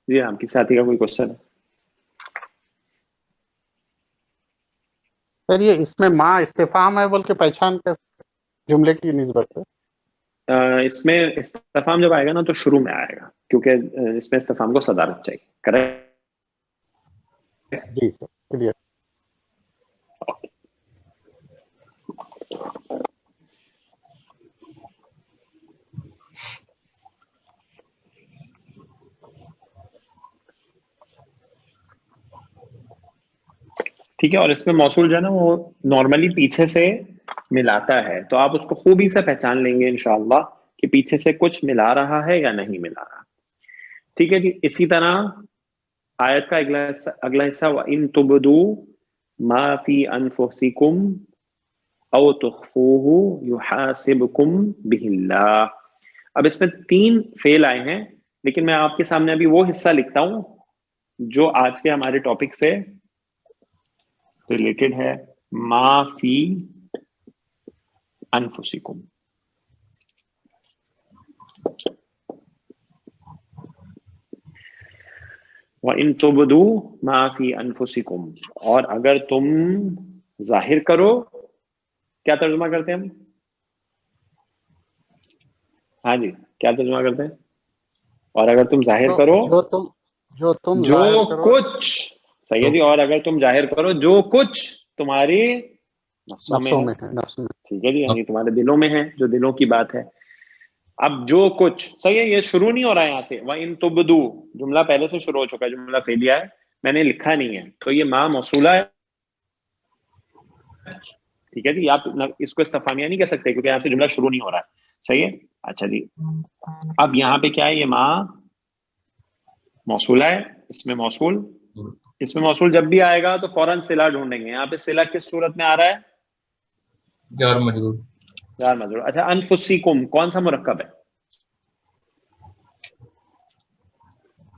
جی ہاں, کسی ساتھی کا کوئی کوشچن؟ سر یہ اس میں ماں استفہام ہے بول کے پہچان کے جملے کی نسبت ہے. اس میں استفہام جب آئے گا نا تو شروع میں آئے گا, کیونکہ اس میں استفہام کو صدارت چاہیے. کریکٹ. جی سر, کلیئر. ٹھیک ہے, اور اس میں موصول جو ہے نا وہ نارملی پیچھے سے ملاتا ہے, تو آپ اس کو خوبی سے پہچان لیں گے انشاءاللہ کہ پیچھے سے کچھ ملا رہا ہے یا نہیں ملا رہا. ٹھیک ہے جی. اسی طرح آیت کا اگلا حصہ وَإِن تُبْدُوا مَا فِي أَنفُسِكُمْ أَوْ تُخْفُوهُ يُحَاسِبْكُمْ بِهِ اللَّهُ. اب اس میں 3 فعل آئے ہیں, لیکن میں آپ کے سامنے ابھی وہ حصہ لکھتا ہوں جو آج کے ہمارے ٹاپک سے ریلیٹڈ ہے. ما فی انفسکم. وَإِن تُبْدُوا مَا فِي أَنفُسِكُمْ, اور اگر تم ظاہر کرو. کیا ترجمہ کرتے ہیں ہم؟ ہاں جی, کیا ترجمہ کرتے ہیں؟ اور اگر تم ظاہر کرو جو تم جو ظاہر کرو, کچھ, صحیح ہے جی, اور اگر تم ظاہر کرو جو کچھ تمہاری نفسوں میں ہے. نفس میں. ٹھیک ہے جی, یعنی تمہارے دلوں میں ہے, جو دلوں کی بات ہے. اب جو کچھ, صحیح ہے, یہ شروع نہیں ہو رہا ہے یہاں سے. وَإِن تُبْدُوا, جملہ پہلے سے شروع ہو چکا ہے, جملہ فعلیہ ہے, میں نے لکھا نہیں ہے, تو یہ ما موصولہ ہے. ٹھیک ہے جی, آپ اس کو استفہامیہ نہیں کہہ سکتے کیونکہ یہاں سے جملہ شروع نہیں ہو رہا ہے. صحیح ہے. اچھا جی, اب یہاں پہ کیا ہے, یہ ما موصولہ ہے. اس میں موصول جب بھی آئے گا تو فوراً صلہ ڈھونڈیں گے. یہاں پہ صلہ کس صورت میں آ رہا ہے؟ جار مجرور. جار مجرور. اچھا, انفسکم کون سا مرکب ہے؟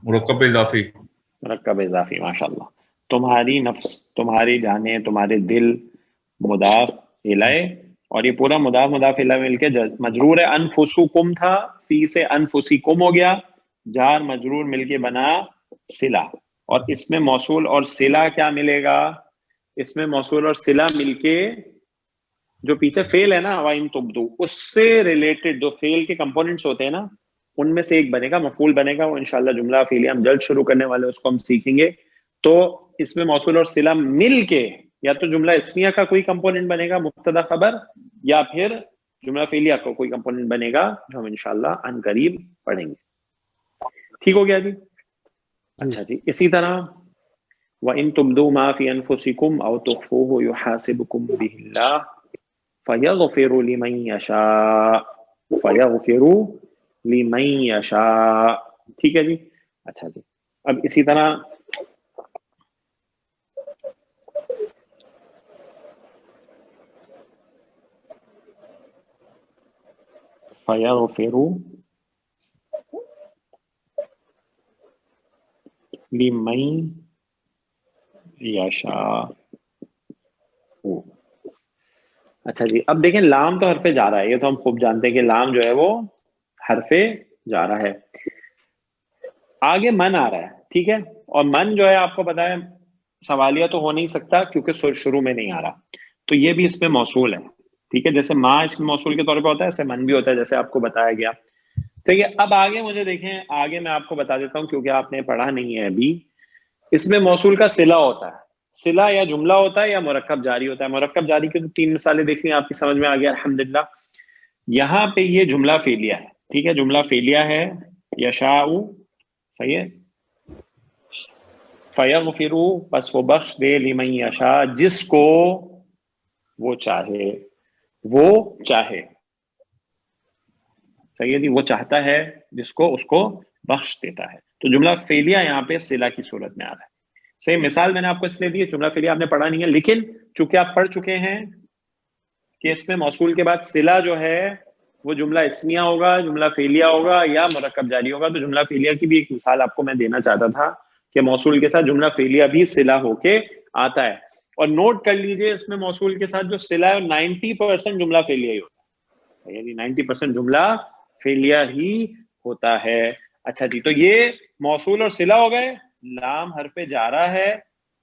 مرکب اضافی. مرکب اضافی, ماشاءاللہ. تمہاری نفس, تمہاری جانیں, تمہارے دل, مضاف الیہ, اور یہ پورا مضاف الیہ مل کے مجرور ہے. انفسکم تھا, فی سے انفسکم ہو گیا, جار مجرور مل کے بنا صلہ. اور اس میں موصول اور صلہ کیا ملے گا؟ اس میں موصول اور صلہ مل کے جو پیچھے فعل ہے نا وَإِن تُبْدُوا, اس سے ریلیٹڈ جو فعل کے کمپوننٹس ہوتے ہیں نا, ان میں سے ایک بنے گا, مفعول بنے گا. وہ انشاءاللہ جملہ فعلیہ ہم جلد شروع کرنے والے, اس کو ہم سیکھیں گے. تو اس میں موصول اور صلہ مل کے یا تو جملہ اسمیہ کا کوئی کمپوننٹ بنے گا, مبتدا خبر, یا پھر جملہ فعلیہ کا کوئی کمپوننٹ بنے گا جو ہم انشاءاللہ ان قریب پڑھیں گے. ٹھیک ہو گیا جی. اچھا جی اسی طرح وَإِن تُبْدُوا مَا فِي أَنفُسِكُمْ أَوْ تُخْفُوهُ يُحَاسِبْكُم بِهِ اللَّهُ فَيَغْفِرُ لِمَن يَشَاءُ فَيَغْفِرُ لِمَن يَشَاءُ. ٹھیک ہے جی. اچھا جی اب اسی طرح فَيَغْفِرُ لِمَن يَشَاءُ. اچھا جی اب دیکھیں لام تو حرف جا رہا ہے, یہ تو ہم خوب جانتے ہیں کہ لام جو ہے وہ حرف جا رہا ہے. آگے من آ رہا ہے, ٹھیک ہے, اور من جو ہے آپ کو پتا ہے سوالیہ تو ہو نہیں سکتا کیونکہ شروع میں نہیں آ رہا, تو یہ بھی اس میں موصول ہے. ٹھیک ہے, جیسے ماں اس میں موصول کے طور پہ ہوتا ہے ایسے من بھی ہوتا ہے جیسے آپ کو بتایا گیا. ٹھیک ہے, اب آگے مجھے دیکھیں, آگے میں آپ کو بتا دیتا ہوں کیونکہ آپ نے پڑھا نہیں ہے ابھی. اس میں موصول کا صلہ ہوتا ہے, صلہ یا جملہ ہوتا ہے یا مرکب جاری ہوتا ہے. مرکب جاری کی تو 3 مثالیں دیکھ لیں, آپ کی سمجھ میں آ گیا الحمدللہ. یہاں پہ یہ جملہ فعلیہ ہے, ٹھیک ہے, جملہ فعلیہ ہے. یشاء, صحیح ہے, فیغفر, بس وہ بخش دے, لمن یشاء, جس کو وہ چاہے, وہ چاہے, صحیح ہے جی, وہ چاہتا ہے جس کو, اس کو بخش دیتا ہے. تو جملہ فعلیہ یہاں پہ صلہ کی صورت میں آ رہا ہے. صحیح, مثال میں نے آپ کو اس لیے دی, جملہ فعلیہ آپ نے پڑھا نہیں ہے, لیکن چونکہ آپ پڑھ چکے ہیں کہ اس میں موصول کے بعد صلہ جو ہے وہ جملہ اسمیہ ہوگا, جملہ فعلیہ ہوگا یا مرکب جاری ہوگا. تو جملہ فعلیہ کی بھی ایک مثال آپ کو میں دینا چاہتا تھا کہ موصول کے ساتھ جملہ فعلیہ بھی صلہ ہو کے آتا ہے. اور نوٹ کر لیجئے اس میں موصول کے ساتھ جو صلہ ہے 90% جملہ فعلیہ ہی ہوتا ہے, یعنی 90% جملہ فعلیہ ہی ہوتا ہے. اچھا جی, تو یہ موصول اور صلہ ہو گئے. لام حرف جارہ ہے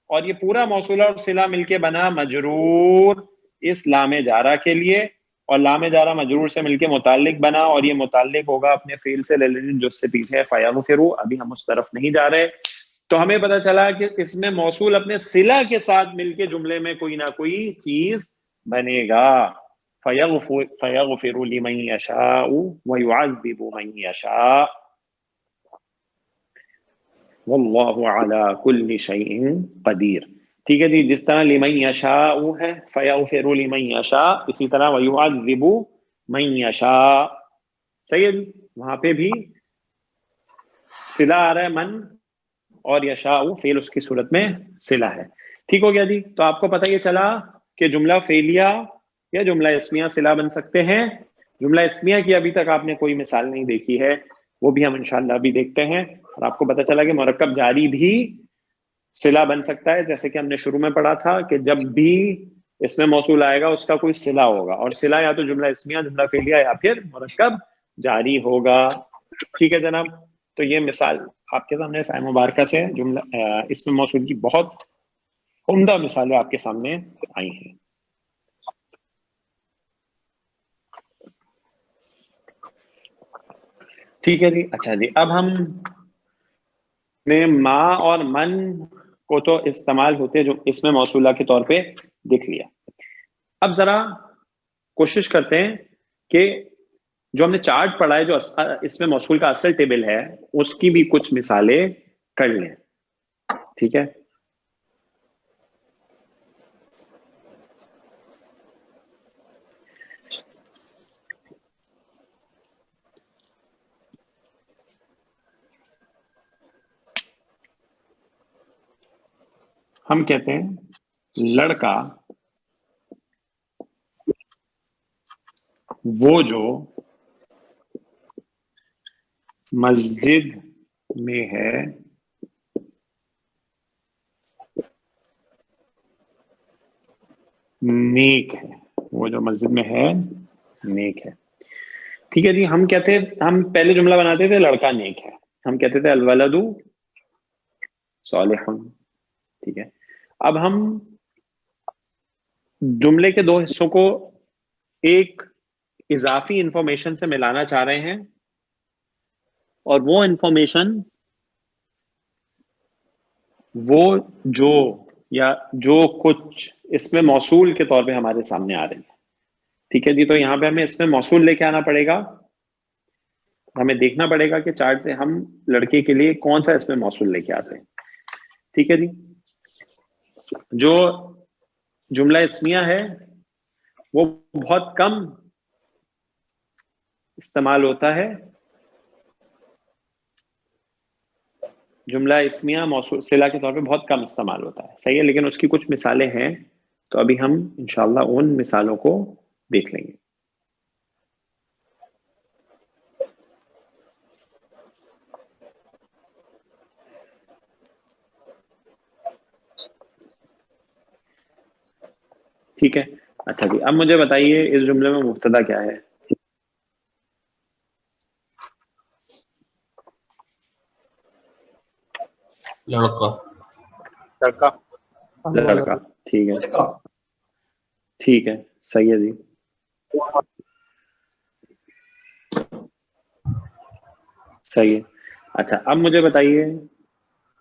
اور یہ پورا موصول اور صلہ مل کے بنا مجرور اس لام جارہ کے لیے, اور لام جارہ مجرور سے مل کے متعلق بنا, اور یہ متعلق ہوگا اپنے فعل سے ریلیٹڈ جو اس سے پیچھے فیغفر. ابھی ہم اس طرف نہیں جا رہے. تو ہمیں پتہ چلا کہ اس میں موصول اپنے صلہ کے ساتھ مل کے جملے میں کوئی نہ کوئی چیز بنے گا. فیغفر لمن یشاء ویعذب من یشاء واللہ علی کل شیء قدیر. ٹھیک ہے جی, جس طرح لمن یشاء ہے فیغفر لمن یشاء, اسی طرح ویعذب من یشاء. صحیح ہے جی, وہاں پہ بھی صلہ آ رہا ہے من, اور یشاء فعل اس کی صورت میں صلہ ہے. ٹھیک ہو گیا جی. تو آپ کو پتہ یہ چلا کہ جملہ فعلیہ یا جملہ اسمیہ صلہ بن سکتے ہیں. جملہ اسمیہ کی ابھی تک آپ نے کوئی مثال نہیں دیکھی ہے, وہ بھی ہم انشاءاللہ ابھی دیکھتے ہیں. اور آپ کو پتہ چلا کہ مرکب جاری بھی صلہ بن سکتا ہے, جیسے کہ ہم نے شروع میں پڑھا تھا کہ جب بھی اس میں موصول آئے گا اس کا کوئی صلہ ہوگا, اور صلہ یا تو جملہ اسمیہ, جملہ فعلیہ یا پھر مرکب جاری ہوگا. ٹھیک ہے جناب. تو یہ مثال آپ کے سامنے سایہ مبارکہ سے جملہ اس میں موصول کی بہت عمدہ مثالیں آپ کے سامنے آئی ہیں. ٹھیک ہے جی. اچھا جی, اب ہم نے ما اور من کو تو استعمال ہوتے جو اس میں موصولہ کے طور پہ دیکھ لیا. اب ذرا کوشش کرتے ہیں کہ جو ہم نے چارٹ پڑھا ہے, جو اس میں موصول کا اصل ٹیبل ہے, اس کی بھی کچھ مثالیں کر لیں. ٹھیک ہے, ہم کہتے ہیں لڑکا وہ جو مسجد میں ہے نیک ہے, وہ جو مسجد میں ہے نیک ہے. ٹھیک ہے جی. ہم کہتے ہیں, ہم پہلے جملہ بناتے تھے لڑکا نیک ہے, ہم کہتے تھے الولد صالح. ٹھیک ہے, اب ہم جملے کے 2 حصوں کو ایک اضافی انفارمیشن سے ملانا چاہ رہے ہیں, اور وہ انفارمیشن وہ جو کچھ اس میں موصول کے طور پہ ہمارے سامنے آ رہے ہیں. ٹھیک ہے جی. تو یہاں پہ ہمیں اس میں موصول لے کے آنا پڑے گا. ہمیں دیکھنا پڑے گا کہ چارٹ سے ہم لڑکے کے لیے کون سا اس میں موصول لے کے آتے ہیں. ٹھیک ہے جی. جو جملہ اسمیہ ہے وہ بہت کم استعمال ہوتا ہے. جملہ اسمیہ موصول صلہ کے طور پہ بہت کم استعمال ہوتا ہے. صحیح ہے. لیکن اس کی کچھ مثالیں ہیں تو ابھی ہم انشاءاللہ ان مثالوں کو دیکھ لیں گے. ٹھیک ہے. اچھا جی, اب مجھے بتائیے اس جملے میں مبتدا کیا ہے؟ لڑکا. لڑکا. لڑکا. ٹھیک ہے. ٹھیک ہے, صحیح ہے جی. صحیح ہے. اچھا, اب مجھے بتائیے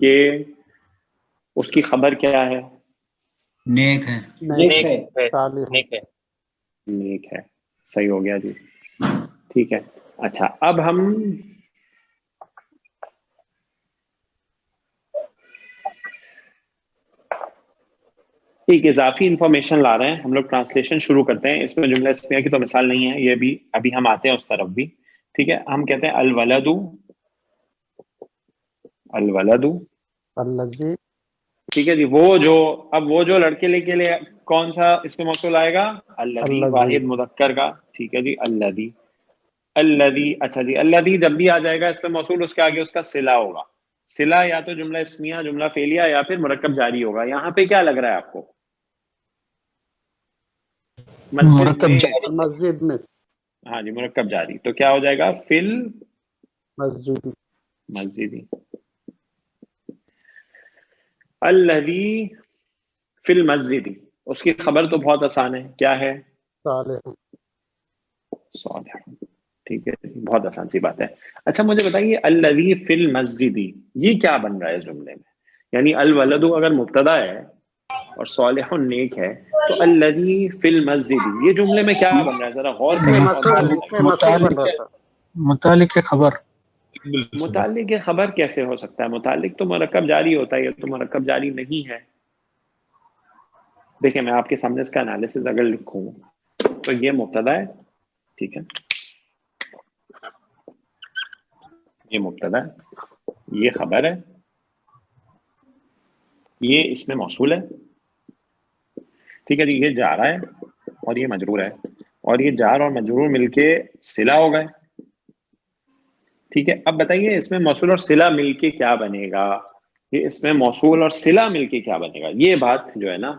کہ اس کی خبر کیا ہے؟ نیک ہے. نیک ہے. صالح. نیک ہے. صحیح ہو گیا جی. ٹھیک ہے. اچھا, اب ہم ایک اضافی انفارمیشن لا رہے ہیں. ہم لوگ ٹرانسلیشن شروع کرتے ہیں. اس میں جملہ اسمیہ کی تو مثال نہیں ہے, یہ بھی ابھی ہم آتے ہیں اس طرف بھی. ٹھیک ہے. ہم کہتے ہیں الولد. الولد. الذی. ٹھیک ہے جی. وہ جو, اب وہ جو لڑکے کے لیے کون سا اس میں موصول آئے گا؟ الذی. الذی. واحد مذکر کا. ٹھیک ہے جی. الذی. الذی. اچھا جی, الذی جب بھی آ جائے گا اس میں موصول, اس کے آگے اس کا صلہ ہوگا. صلہ یا تو جملہ اسمیہ, جملہ فعلیہ, یا پھر مرکب جاری ہوگا. یہاں پہ کیا لگ رہا ہے آپ کو؟ مسجد مرکب میں. جاری. مسجد میں. ہاں جی, مرکب جاری. تو کیا ہو جائے گا؟ فل مسجد. مسجدی. الذی فی المسجد. اس کی خبر تو بہت آسان ہے, کیا ہے؟ صالح. صالح. ٹھیک ہے, بہت آسان سی بات ہے. اچھا مجھے بتائیے الذی فی المسجد یہ کیا بن رہا ہے اس جملے میں؟ یعنی الولد اگر مبتدا ہے اور صالح نیک ہے, تو الذی فی المسجد یہ جملے میں کیا بن رہا ہے؟ ذرا غور اس میں کریں. مسئول, اس میں مسئول بن رہا تھا. متعلق خبر. متعلق خبر کیسے ہو سکتا ہے؟ متعلق تو مرکب جاری ہوتا ہے, یہ تو مرکب جاری نہیں ہے. دیکھیں میں آپ کے سامنے اس کا انالیسز اگر لکھوں تو یہ مبتدا ہے. ٹھیک ہے, یہ مبتدا ہے, یہ خبر ہے, یہ اس میں موصول ہے. ٹھیک ہے جی, یہ جا رہا ہے اور یہ مجرور ہے, اور یہ جار اور مجرور مل کے صلہ ہو گئے. ٹھیک ہے, اب بتائیے اس میں موصول اور صلہ مل کے کیا بنے گا؟ یہ اس میں موصول اور صلہ مل کے کیا بنے گا؟ یہ بات جو ہے نا,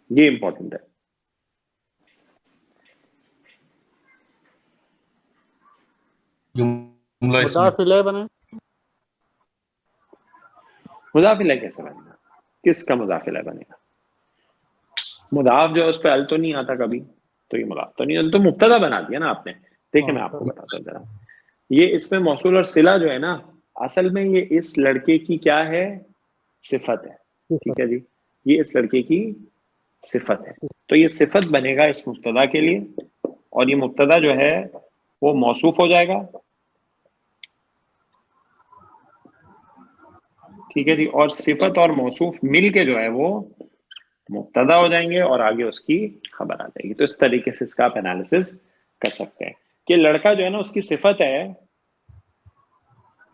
یہ امپورٹنٹ ہے. جملہ اسمیہ. مضاف الیہ بنے. مضاف الیہ کیسے بنے گا؟ کس کا مضاف الیہ بنے گا؟ مضاف جو ہے اس پہ ال تو نہیں آتا کبھی, تو یہ مضاف تو نہیں, تو مبتدا بنا دیا نا آپ نے. دیکھیں میں آپ کو بتاتا ہوں ذرا. یہ اس میں موصول اور صلہ جو ہے نا, اصل میں یہ اس لڑکے کی کیا ہے؟ صفت ہے. ٹھیک ہے جی, یہ اس لڑکے کی صفت ہے. تو یہ صفت بنے گا اس مبتدا کے لیے, اور یہ مبتدا جو ہے وہ موصوف ہو جائے گا. ٹھیک ہے جی, اور صفت اور موصوف مل کے جو ہے وہ مبتدا ہو جائیں گے, اور آگے اس کی خبر آ جائے گی. تو اس طریقے سے اس کا آپ انالیسس کر سکتے ہیں کہ لڑکا جو ہے نا, اس کی صفت ہے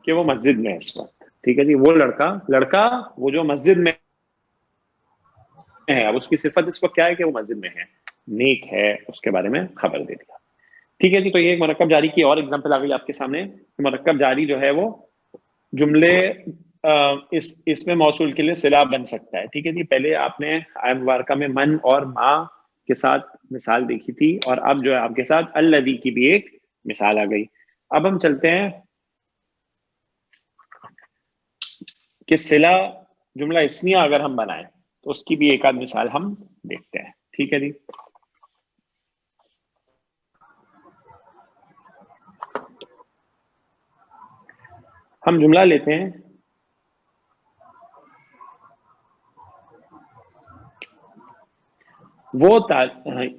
کہ وہ مسجد میں ہے اس وقت. ٹھیک ہے جی, وہ لڑکا وہ جو مسجد میں ہے, اب اس کی صفت اس وقت کیا ہے کہ وہ مسجد میں ہے, نیک ہے, اس کے بارے میں خبر دے دیا. ٹھیک ہے جی, تو یہ ایک مرکب جاری کی اور اگزامپل آ گئی آپ کے سامنے. مرکب جاری جو ہے وہ جملے اس میں موصول کے لیے صلہ بن سکتا ہے. ٹھیک ہے جی, پہلے آپ نے آیت مبارکہ میں من اور ما کے ساتھ مثال دیکھی تھی, اور اب جو ہے آپ کے ساتھ الذی کی بھی ایک مثال آ گئی. اب ہم چلتے ہیں کہ صلہ جملہ اسمیہ اگر ہم بنائیں تو اس کی بھی ایک آدھ مثال ہم دیکھتے ہیں. ٹھیک ہے جی, ہم جملہ لیتے ہیں وہ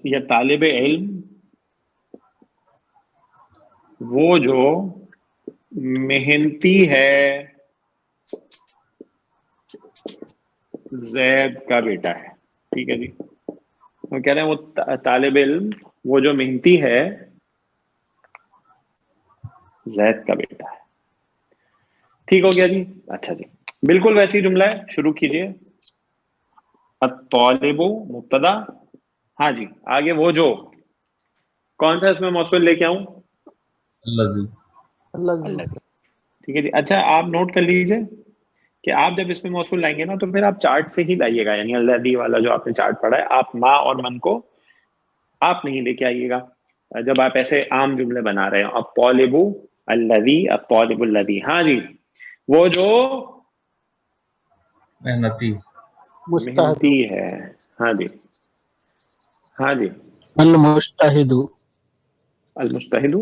یا طالب علم وہ جو محنتی ہے زید کا بیٹا ہے. ٹھیک ہے جی, وہ کہہ رہے ہیں وہ طالب علم وہ جو محنتی ہے زید کا بیٹا ہے. ٹھیک ہو گیا جی. اچھا جی, بالکل ویسی جملہ ہے, شروع کیجئے. الطالب مبتدا, ہاں جی آگے وہ جو, کون سا اس میں موصول لے کے آؤں؟ الذی. اللہ. ٹھیک ہے جی. اچھا آپ نوٹ کر لیجئے کہ آپ جب اس میں موصول لائیں گے نا تو پھر آپ چارٹ سے ہی لائیے گا, یعنی الذی والا جو آپ نے چارٹ پڑھا ہے, آپ ما اور من کو آپ نہیں لے کے آئیے گا جب آپ ایسے عام جملے بنا رہے ہیں. الطالب الذی, الطالب الذی, ہاں جی وہ جو محنتی. مستحد محنتی ہے. ہاں جی, ہاں جی. المجتہد. المجتہد,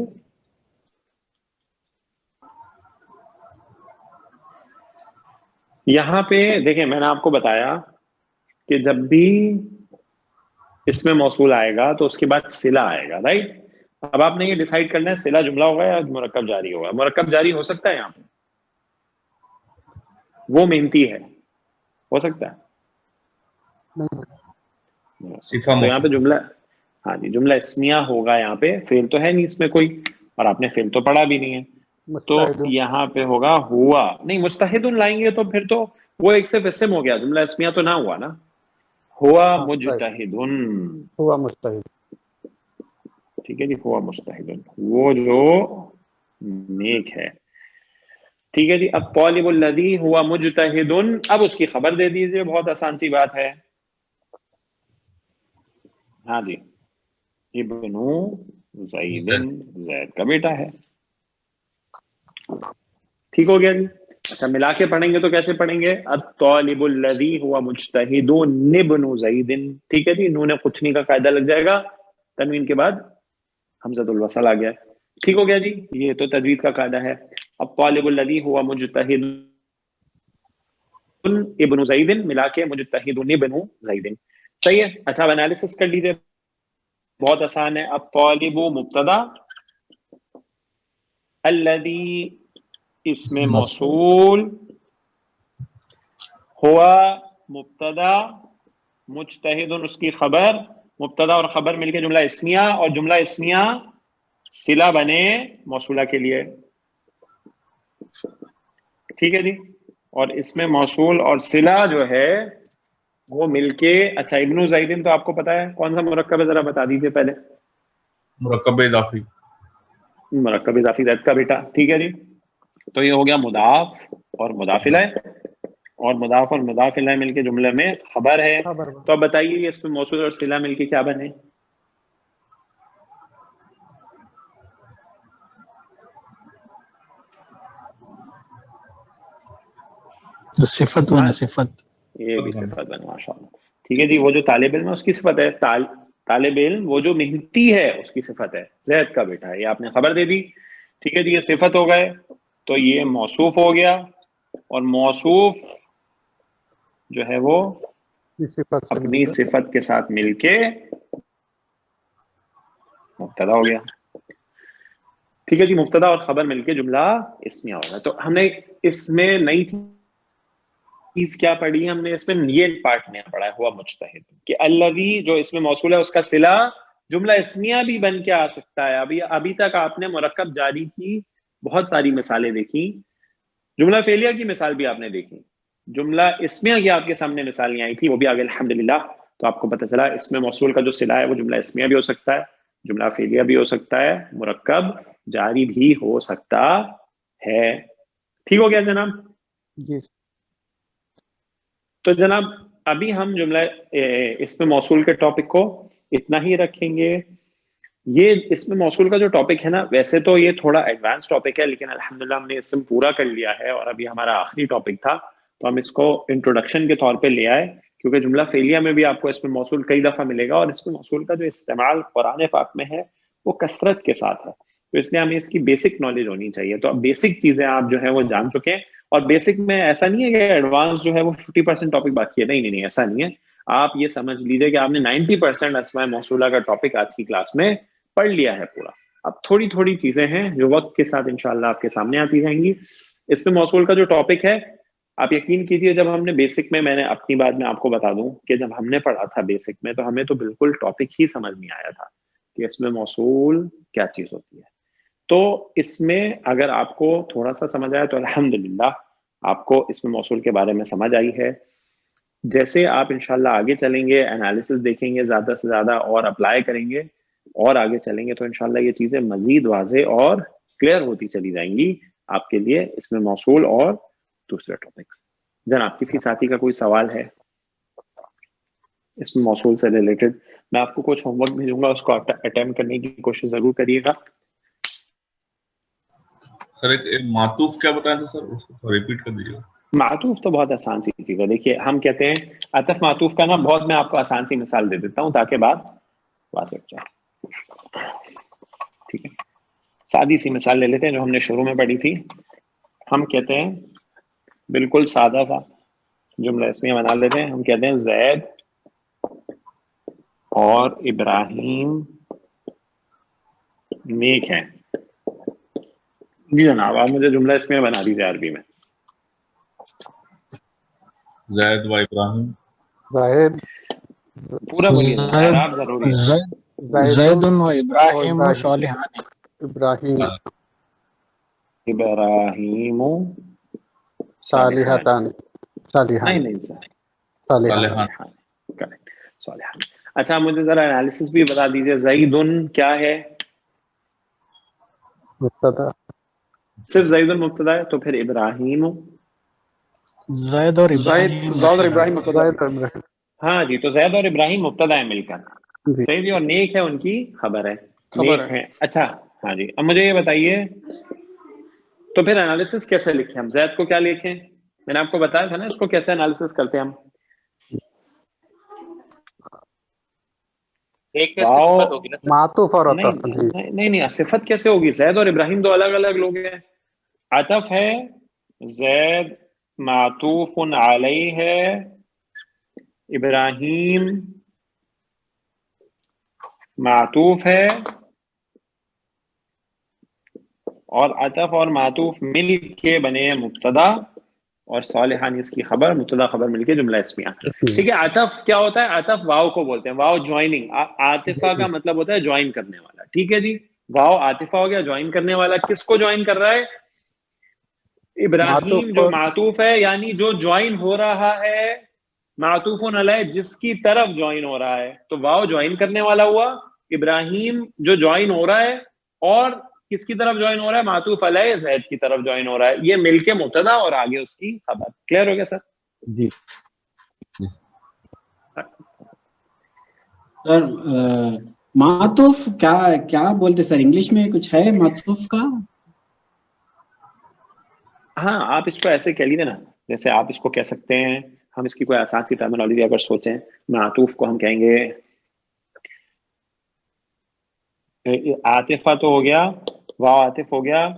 یہاں پہ دیکھیں میں نے آپ کو بتایا کہ جب بھی اس میں موصول آئے گا تو اس کے بعد صلہ آئے گا, رائٹ. اب آپ نے یہ ڈیسائیڈ کرنا ہے صلہ جملہ ہوگا یا مرکب جاری ہوگا. مرکب جاری ہو سکتا ہے یہاں پہ, وہ محنتی ہے, ہو سکتا ہے. صفہ تو یہاں پہ جملہ, ہاں جی جملہ اسمیہ ہوگا. یہاں پہ فعل تو ہے نہیں اس میں کوئی, اور آپ نے فعل تو پڑھا بھی نہیں ہے, تو مستحد یہاں پہ ہوگا ہوا. نہیں مستحد لائیں گے تو پھر تو وہ ایک صرف اسم ہو گیا, جملہ اسمیہ تو نہ ہوا نا. ہوا مجتہد, ہوا مستحد. ٹھیک ہے جی, ہوا مجتہد وہ جو نیک ہے. ٹھیک ہے جی. اب طالب الذی ہوا مجتہد, اب اس کی خبر دے دیجئے, بہت آسان سی بات ہے. ہاں جی, ابن زید, زید کا بیٹا ہے. ٹھیک ہو گیا جی. اچھا ملا کے پڑھیں گے تو کیسے پڑھیں گے؟ الطالب الذی ہوا مجتہد ابن زید. ٹھیک ہے جی, نون قطنی کا قاعدہ لگ جائے گا, تنوین کے بعد حمزۃ الوصل آ گیا. ٹھیک ہو گیا جی, یہ تو تجوید کا قاعدہ ہے. الطالب الذی ہوا مجتہد ابن زید, ملا کے مجتہد ابن زید. صحیح ہے. اچھا اب انالیسس کر لیجیے, بہت آسان ہے. الطالب مبتدا, الذی اسم موصول, ہوا مبتدا, مجتہد اس کی خبر, مبتدا اور خبر مل کے جملہ اسمیہ, اور جملہ اسمیہ صلہ بنے موصولہ کے لیے. ٹھیک ہے جی. اور اس میں موصول اور صلہ جو ہے وہ مل کے, اچھا ابن زیدن تو آپ کو پتا ہے کون سا مرکب ہے, ذرا بتا دیجیے پہلے. مرکب اضافی. مرکب اضافی, زید کا بیٹا. ٹھیک ہے جی. تو یہ ہو گیا مضاف اور مضاف الیہ, اور مضاف اور مضاف الیہ مل کے جملے میں خبر ہے. تو اب بتائیے اس میں موصول اور صلہ مل کے کیا بنے؟ صفت بنا, صفت. یہ بھی صفت بنا, ماشاء اللہ. ٹھیک ہے جی. وہ جو طالب علم ہے اس کی صفت ہے, طالب علم وہ جو محنتی ہے اس کی صفت ہے, زید کا بیٹا ہے. یہ آپ نے خبر دے دی. ٹھیک ہے جی. یہ صفت ہو گئے, تو یہ موصوف ہو گیا, اور موصوف جو ہے وہ اپنی صفت کے ساتھ مل کے مبتدا ہو گیا. ٹھیک ہے جی. مبتدا اور خبر مل کے جملہ اسمیہ ہوگا. تو ہم نے اس میں نئی چیز کیا پڑھی ہے؟ ہم نے اس میں یہ پارٹ نیا پڑھا ہے, ہوا مجتہد, کہ الذی جو اس میں موصول ہے اس کا صلہ جملہ اسمیہ بھی بن کے آ سکتا ہے. ابھی تک آپ نے مرکب جاری کی بہت ساری مثالیں دیکھی, جملہ فعلیہ کی مثال بھی آپ نے دیکھی, جملہ اسمیہ کی آپ کے سامنے مثال نہیں آئی تھی, وہ بھی آگے الحمدللہ. تو آپ کو پتہ چلا اس میں موصول کا جو صلہ ہے وہ جملہ اسمیہ بھی ہو سکتا ہے, جملہ فعلیہ بھی ہو سکتا ہے, مرکب جاری بھی ہو سکتا ہے. ٹھیک ہو گیا جناب؟ جی. تو جناب ابھی ہم جملہ اس میں موصول کے ٹاپک کو اتنا ہی رکھیں گے. یہ اس میں موصول کا جو ٹاپک ہے نا, ویسے تو یہ تھوڑا ایڈوانس ٹاپک ہے, لیکن الحمدللہ ہم نے اس میں پورا کر لیا ہے, اور ابھی ہمارا آخری ٹاپک تھا, تو ہم اس کو انٹروڈکشن کے طور پہ لے آئے, کیونکہ جملہ فعلیہ میں بھی آپ کو اس میں موصول کئی دفعہ ملے گا, اور اس میں موصول کا جو استعمال قرآن پاک میں ہے وہ کثرت کے ساتھ ہے. تو اس لیے ہمیں اس کی بیسک نالج ہونی چاہیے. تو اب بیسک چیزیں آپ جو ہے وہ جان چکے ہیں, اور بیسک میں ایسا نہیں ہے کہ ایڈوانس جو ہے وہ 50% ٹاپک باقی ہے, نہیں ایسا نہیں ہے. آپ یہ سمجھ لیجئے کہ آپ نے 90% اسماء موصولہ کا ٹاپک آج کی کلاس میں پڑھ لیا ہے پورا. اب تھوڑی تھوڑی چیزیں ہیں جو وقت کے ساتھ انشاءاللہ آپ کے سامنے آتی جائیں گی. اسم موصول کا جو ٹاپک ہے آپ یقین کیجئے جب ہم نے بیسک میں نے اپنی بات میں آپ کو بتا دوں کہ جب ہم نے پڑھا تھا بیسک میں تو ہمیں تو بالکل ٹاپک ہی سمجھ نہیں آیا تھا کہ اسم موصول کیا چیز ہوتی ہے. تو اس میں اگر آپ کو تھوڑا سا سمجھ آیا تو الحمدللہ آپ کو اسم موصول کے بارے میں سمجھ آئی ہے. جیسے آپ انشاءاللہ آگے چلیں گے انالیسس دیکھیں گے زیادہ سے زیادہ اور اپلائی کریں گے اور آگے چلیں گے تو انشاءاللہ یہ چیزیں مزید واضح اور کلیئر ہوتی چلی جائیں گی آپ کے لیے اسم موصول اور دوسرے ٹاپکس. جناب کسی ساتھی کا کوئی سوال ہے اسم موصول سے ریلیٹڈ؟ میں آپ کو کچھ ہوم ورک بھیجوں گا اس کو اٹیمپٹ کرنے کی کوشش ضرور کریے گا. سر ایک معطوف کیا بتایا تھا سر، اس کو ریپیٹ کر دیجیے. معطوف تو بہت آسان سی چیز ہے. دیکھیے ہم کہتے ہیں عطف معطوف کا نا بہت میں آپ کو آسان سی مثال دے دیتا ہوں تاکہ بات واضح ہو جائے. ٹھیک ہے سادی سی مثال لے لیتے ہیں جو ہم نے شروع میں پڑھی تھی. ہم کہتے ہیں بالکل سادہ سا جملہ اسمیہ بنا لیتے ہیں. ہم کہتے ہیں زید اور ابراہیم نیک ہیں. جی جناب آپ مجھے جملہ اسمیہ بنا دیجیے عربی میں. زید و ابراہیم. زاہد پورا بولیے جناب اعراب ضروری ہے. زید و ابراہیم و صالحان. ابراہیم ابراہیم صالحتان صالحان نہیں سر صالحان. کریکٹ صالحان. اچھا مجھے ذرا انالیسس بھی بتا دیجیے. زیدن کیا ہے؟ مبتدا صرف زیدن مبتدا ہے تو پھر ابراہیم زید اور ابراہیم زاد اور ابراہیم مبتدا ہے تو ابراہیم. ہاں جی تو زید اور ابراہیم مبتدا ہے مل کر جی صحیح جی. اور نیک ہے ان کی خبر ہے. خبر نیک ہے. ہے. اچھا ہاں جی اب مجھے یہ بتائیے تو پھر انالیسس کیسے لکھیں ہم؟ زید کو کیا لکھیں؟ میں نے آپ کو بتایا تھا نا اس کو کیسے انالیسس کرتے ہیں ہم. ایک میں اس کی صفت ہوگی نا سر. معطوف اور نہیں عطف. جی نہیں صفت کیسے ہوگی؟ زید اور ابراہیم دو الگ الگ لوگ ہیں. عطف ہے زید معطوف علیہ ہے ابراہیم معطوف ہے اور عطف اور معطوف مل کے بنے ہیں مبتدا اور صالحان اس کی خبر. مبتدا خبر مل کے جملہ اسمیہ. ٹھیک ہے. عطف کیا ہوتا ہے؟ عطف واو کو بولتے ہیں. واو جوائننگ. عاطفہ کا مطلب ہوتا ہے جوائن کرنے والا. ٹھیک ہے جی واو عاطفہ ہو گیا جوائن کرنے والا. کس کو جوائن کر رہا ہے؟ ابراہیم جو معطوف ہے یعنی جو جوائن ہو رہا ہے معطوف علیہ جس کی طرف جوائن ہو رہا ہے تو واو جوائن کرنے والا ہوا. ابراہیم جو جوائن ہو رہا ہے اور کس کی طرف جوائن ہو رہا ہے؟ معطوف علیہ زید کی طرف جوائن ہو رہا ہے. یہ مل کے مبتدا اور آگے اس کی خبر. کلیئر ہو گیا سر؟ جی سر معطوف کیا بولتے سر؟ انگلش میں کچھ ہے معطوف کا؟ ہاں آپ اس کو ایسے کہہ لیجیے نا جیسے آپ اس کو کہہ سکتے ہیں. ہم اس کی کوئی آسان سی ٹرمینالوجی اگر سوچیں معطوف کو ہم کہیں گے عاطفہ تو ہو گیا واو عاطف ہو گیا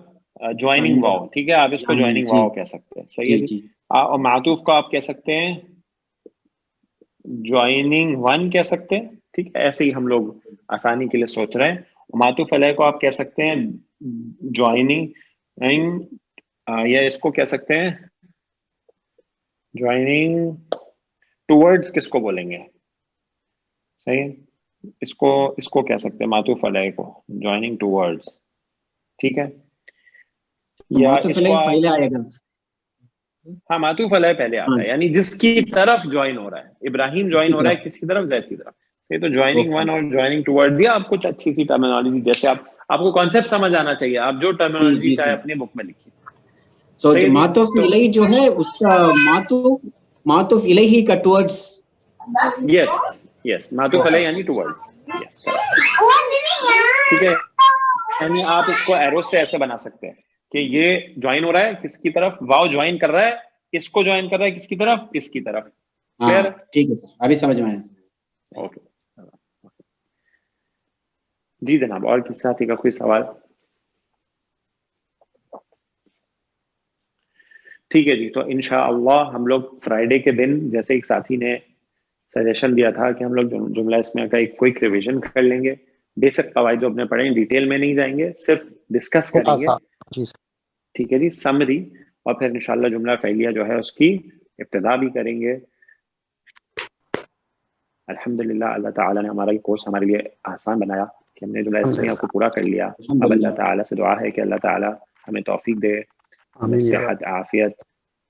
جوائننگ واو. ٹھیک ہے آپ اس کو جوائننگ واو کہہ سکتے ہیں. صحیح ہے جی. اور معطوف کو آپ کہہ سکتے ہیں جوائننگ ون کہہ سکتے ہیں. ٹھیک ہے ایسے ہی ہم لوگ آسانی کے لیے سوچ رہے ہیں. معطوف علیہ کو آپ کہہ سکتے ہیں جوائننگ یا اس کو کہہ سکتے ہیں جوائننگ ٹورڈز. کس کو بولیں گے؟ صحیح اس کو کہہ سکتے ہیں معطوف علیہ کو جوائننگ ٹورڈز. ٹھیک ہے یا اس کو پہلے آئے گا. ہاں معطوف علیہ پہلے آتا ہے یعنی جس کی طرف جوائن ہو رہا ہے. ابراہیم جوائن ہو رہا ہے کس کی طرف؟ زید کی طرف. یہ تو جوائننگ ون اور جوائننگ ٹورڈز. یا آپ کچھ اچھی سی ٹرمینالوجی جیسے آپ کو کانسیپٹ سمجھ آنا چاہیے. آپ جو ٹرمینالوجی چاہے اپنی بک میں لکھیے. سو معطوف الیہ جو ہے اس کا معطوف الیہ کا ٹورڈز. یس معطوف علیہ یعنی ٹورڈز. یس ٹھیک ہے. یعنی آپ اس کو ایرو سے ایسے بنا سکتے ہیں کہ یہ جوائن ہو رہا ہے کس کی طرف؟ واو جوائن کر رہا ہے اس کو جوائن کر رہا ہے کس کی طرف؟ اس کی طرف. کلیئر؟ ٹھیک ہے سر ابھی سمجھ میں آیا. اوکے جی جناب اور کس ساتھی کا کوئی سوال؟ ٹھیک ہے جی تو انشاءاللہ ہم لوگ فرائیڈے کے دن جیسے ایک ساتھی نے سجیشن دیا تھا کہ ہم لوگ جملہ اسمیہ کا ایک کوئک ریویژن کر لیں گے. بیسک قواعد جو ہم نے پڑھے ہیں ڈیٹیل میں نہیں جائیں گے, صرف ڈسکس کریں گے. جی ٹھیک ہے جی, سمری, اور پھر انشاءاللہ جملہ فعلیہ جو ہے اس کی ابتدا بھی کریں گے. الحمدللہ اللہ تعالیٰ نے ہمارا یہ کورس ہمارے لیے آسان بنایا کہ ہم نے جملہ اسمیہ کو پورا کر لیا. اب اللہ تعالیٰ سے دعا ہے کہ اللہ تعالیٰ ہمیں توفیق دے, ہمیں صحت عافیت,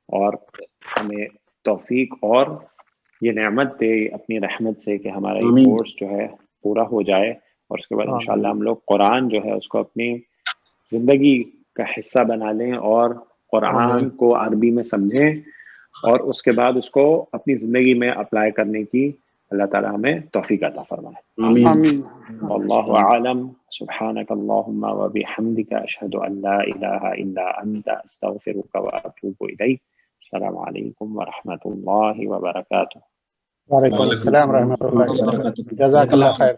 اور ہمیں توفیق اور یہ نعمت دے اپنی رحمت سے کہ ہمارا یہ کورس جو ہے پورا ہو جائے, اور اس کے بعد انشاءاللہ ہم لوگ قرآن جو ہے اس کو اپنی زندگی کا حصہ بنا لیں اور قرآن کو عربی میں سمجھیں, اور اس کے بعد اس کو اپنی زندگی میں اپلائی کرنے کی اللہ تعالیٰ ہمیں توفیق عطا فرمائے. آمین. واللہ اعلم. سبحانک اللہم و بحمدک, اشہد ان لا الہ الا انت, استغفرک و اتوب الیک. السلام علیکم ورحمۃ اللہ وبرکاتہ. وعلیکم السلام ورحمۃ اللہ وبرکاتہ. جزاک اللہ خیر.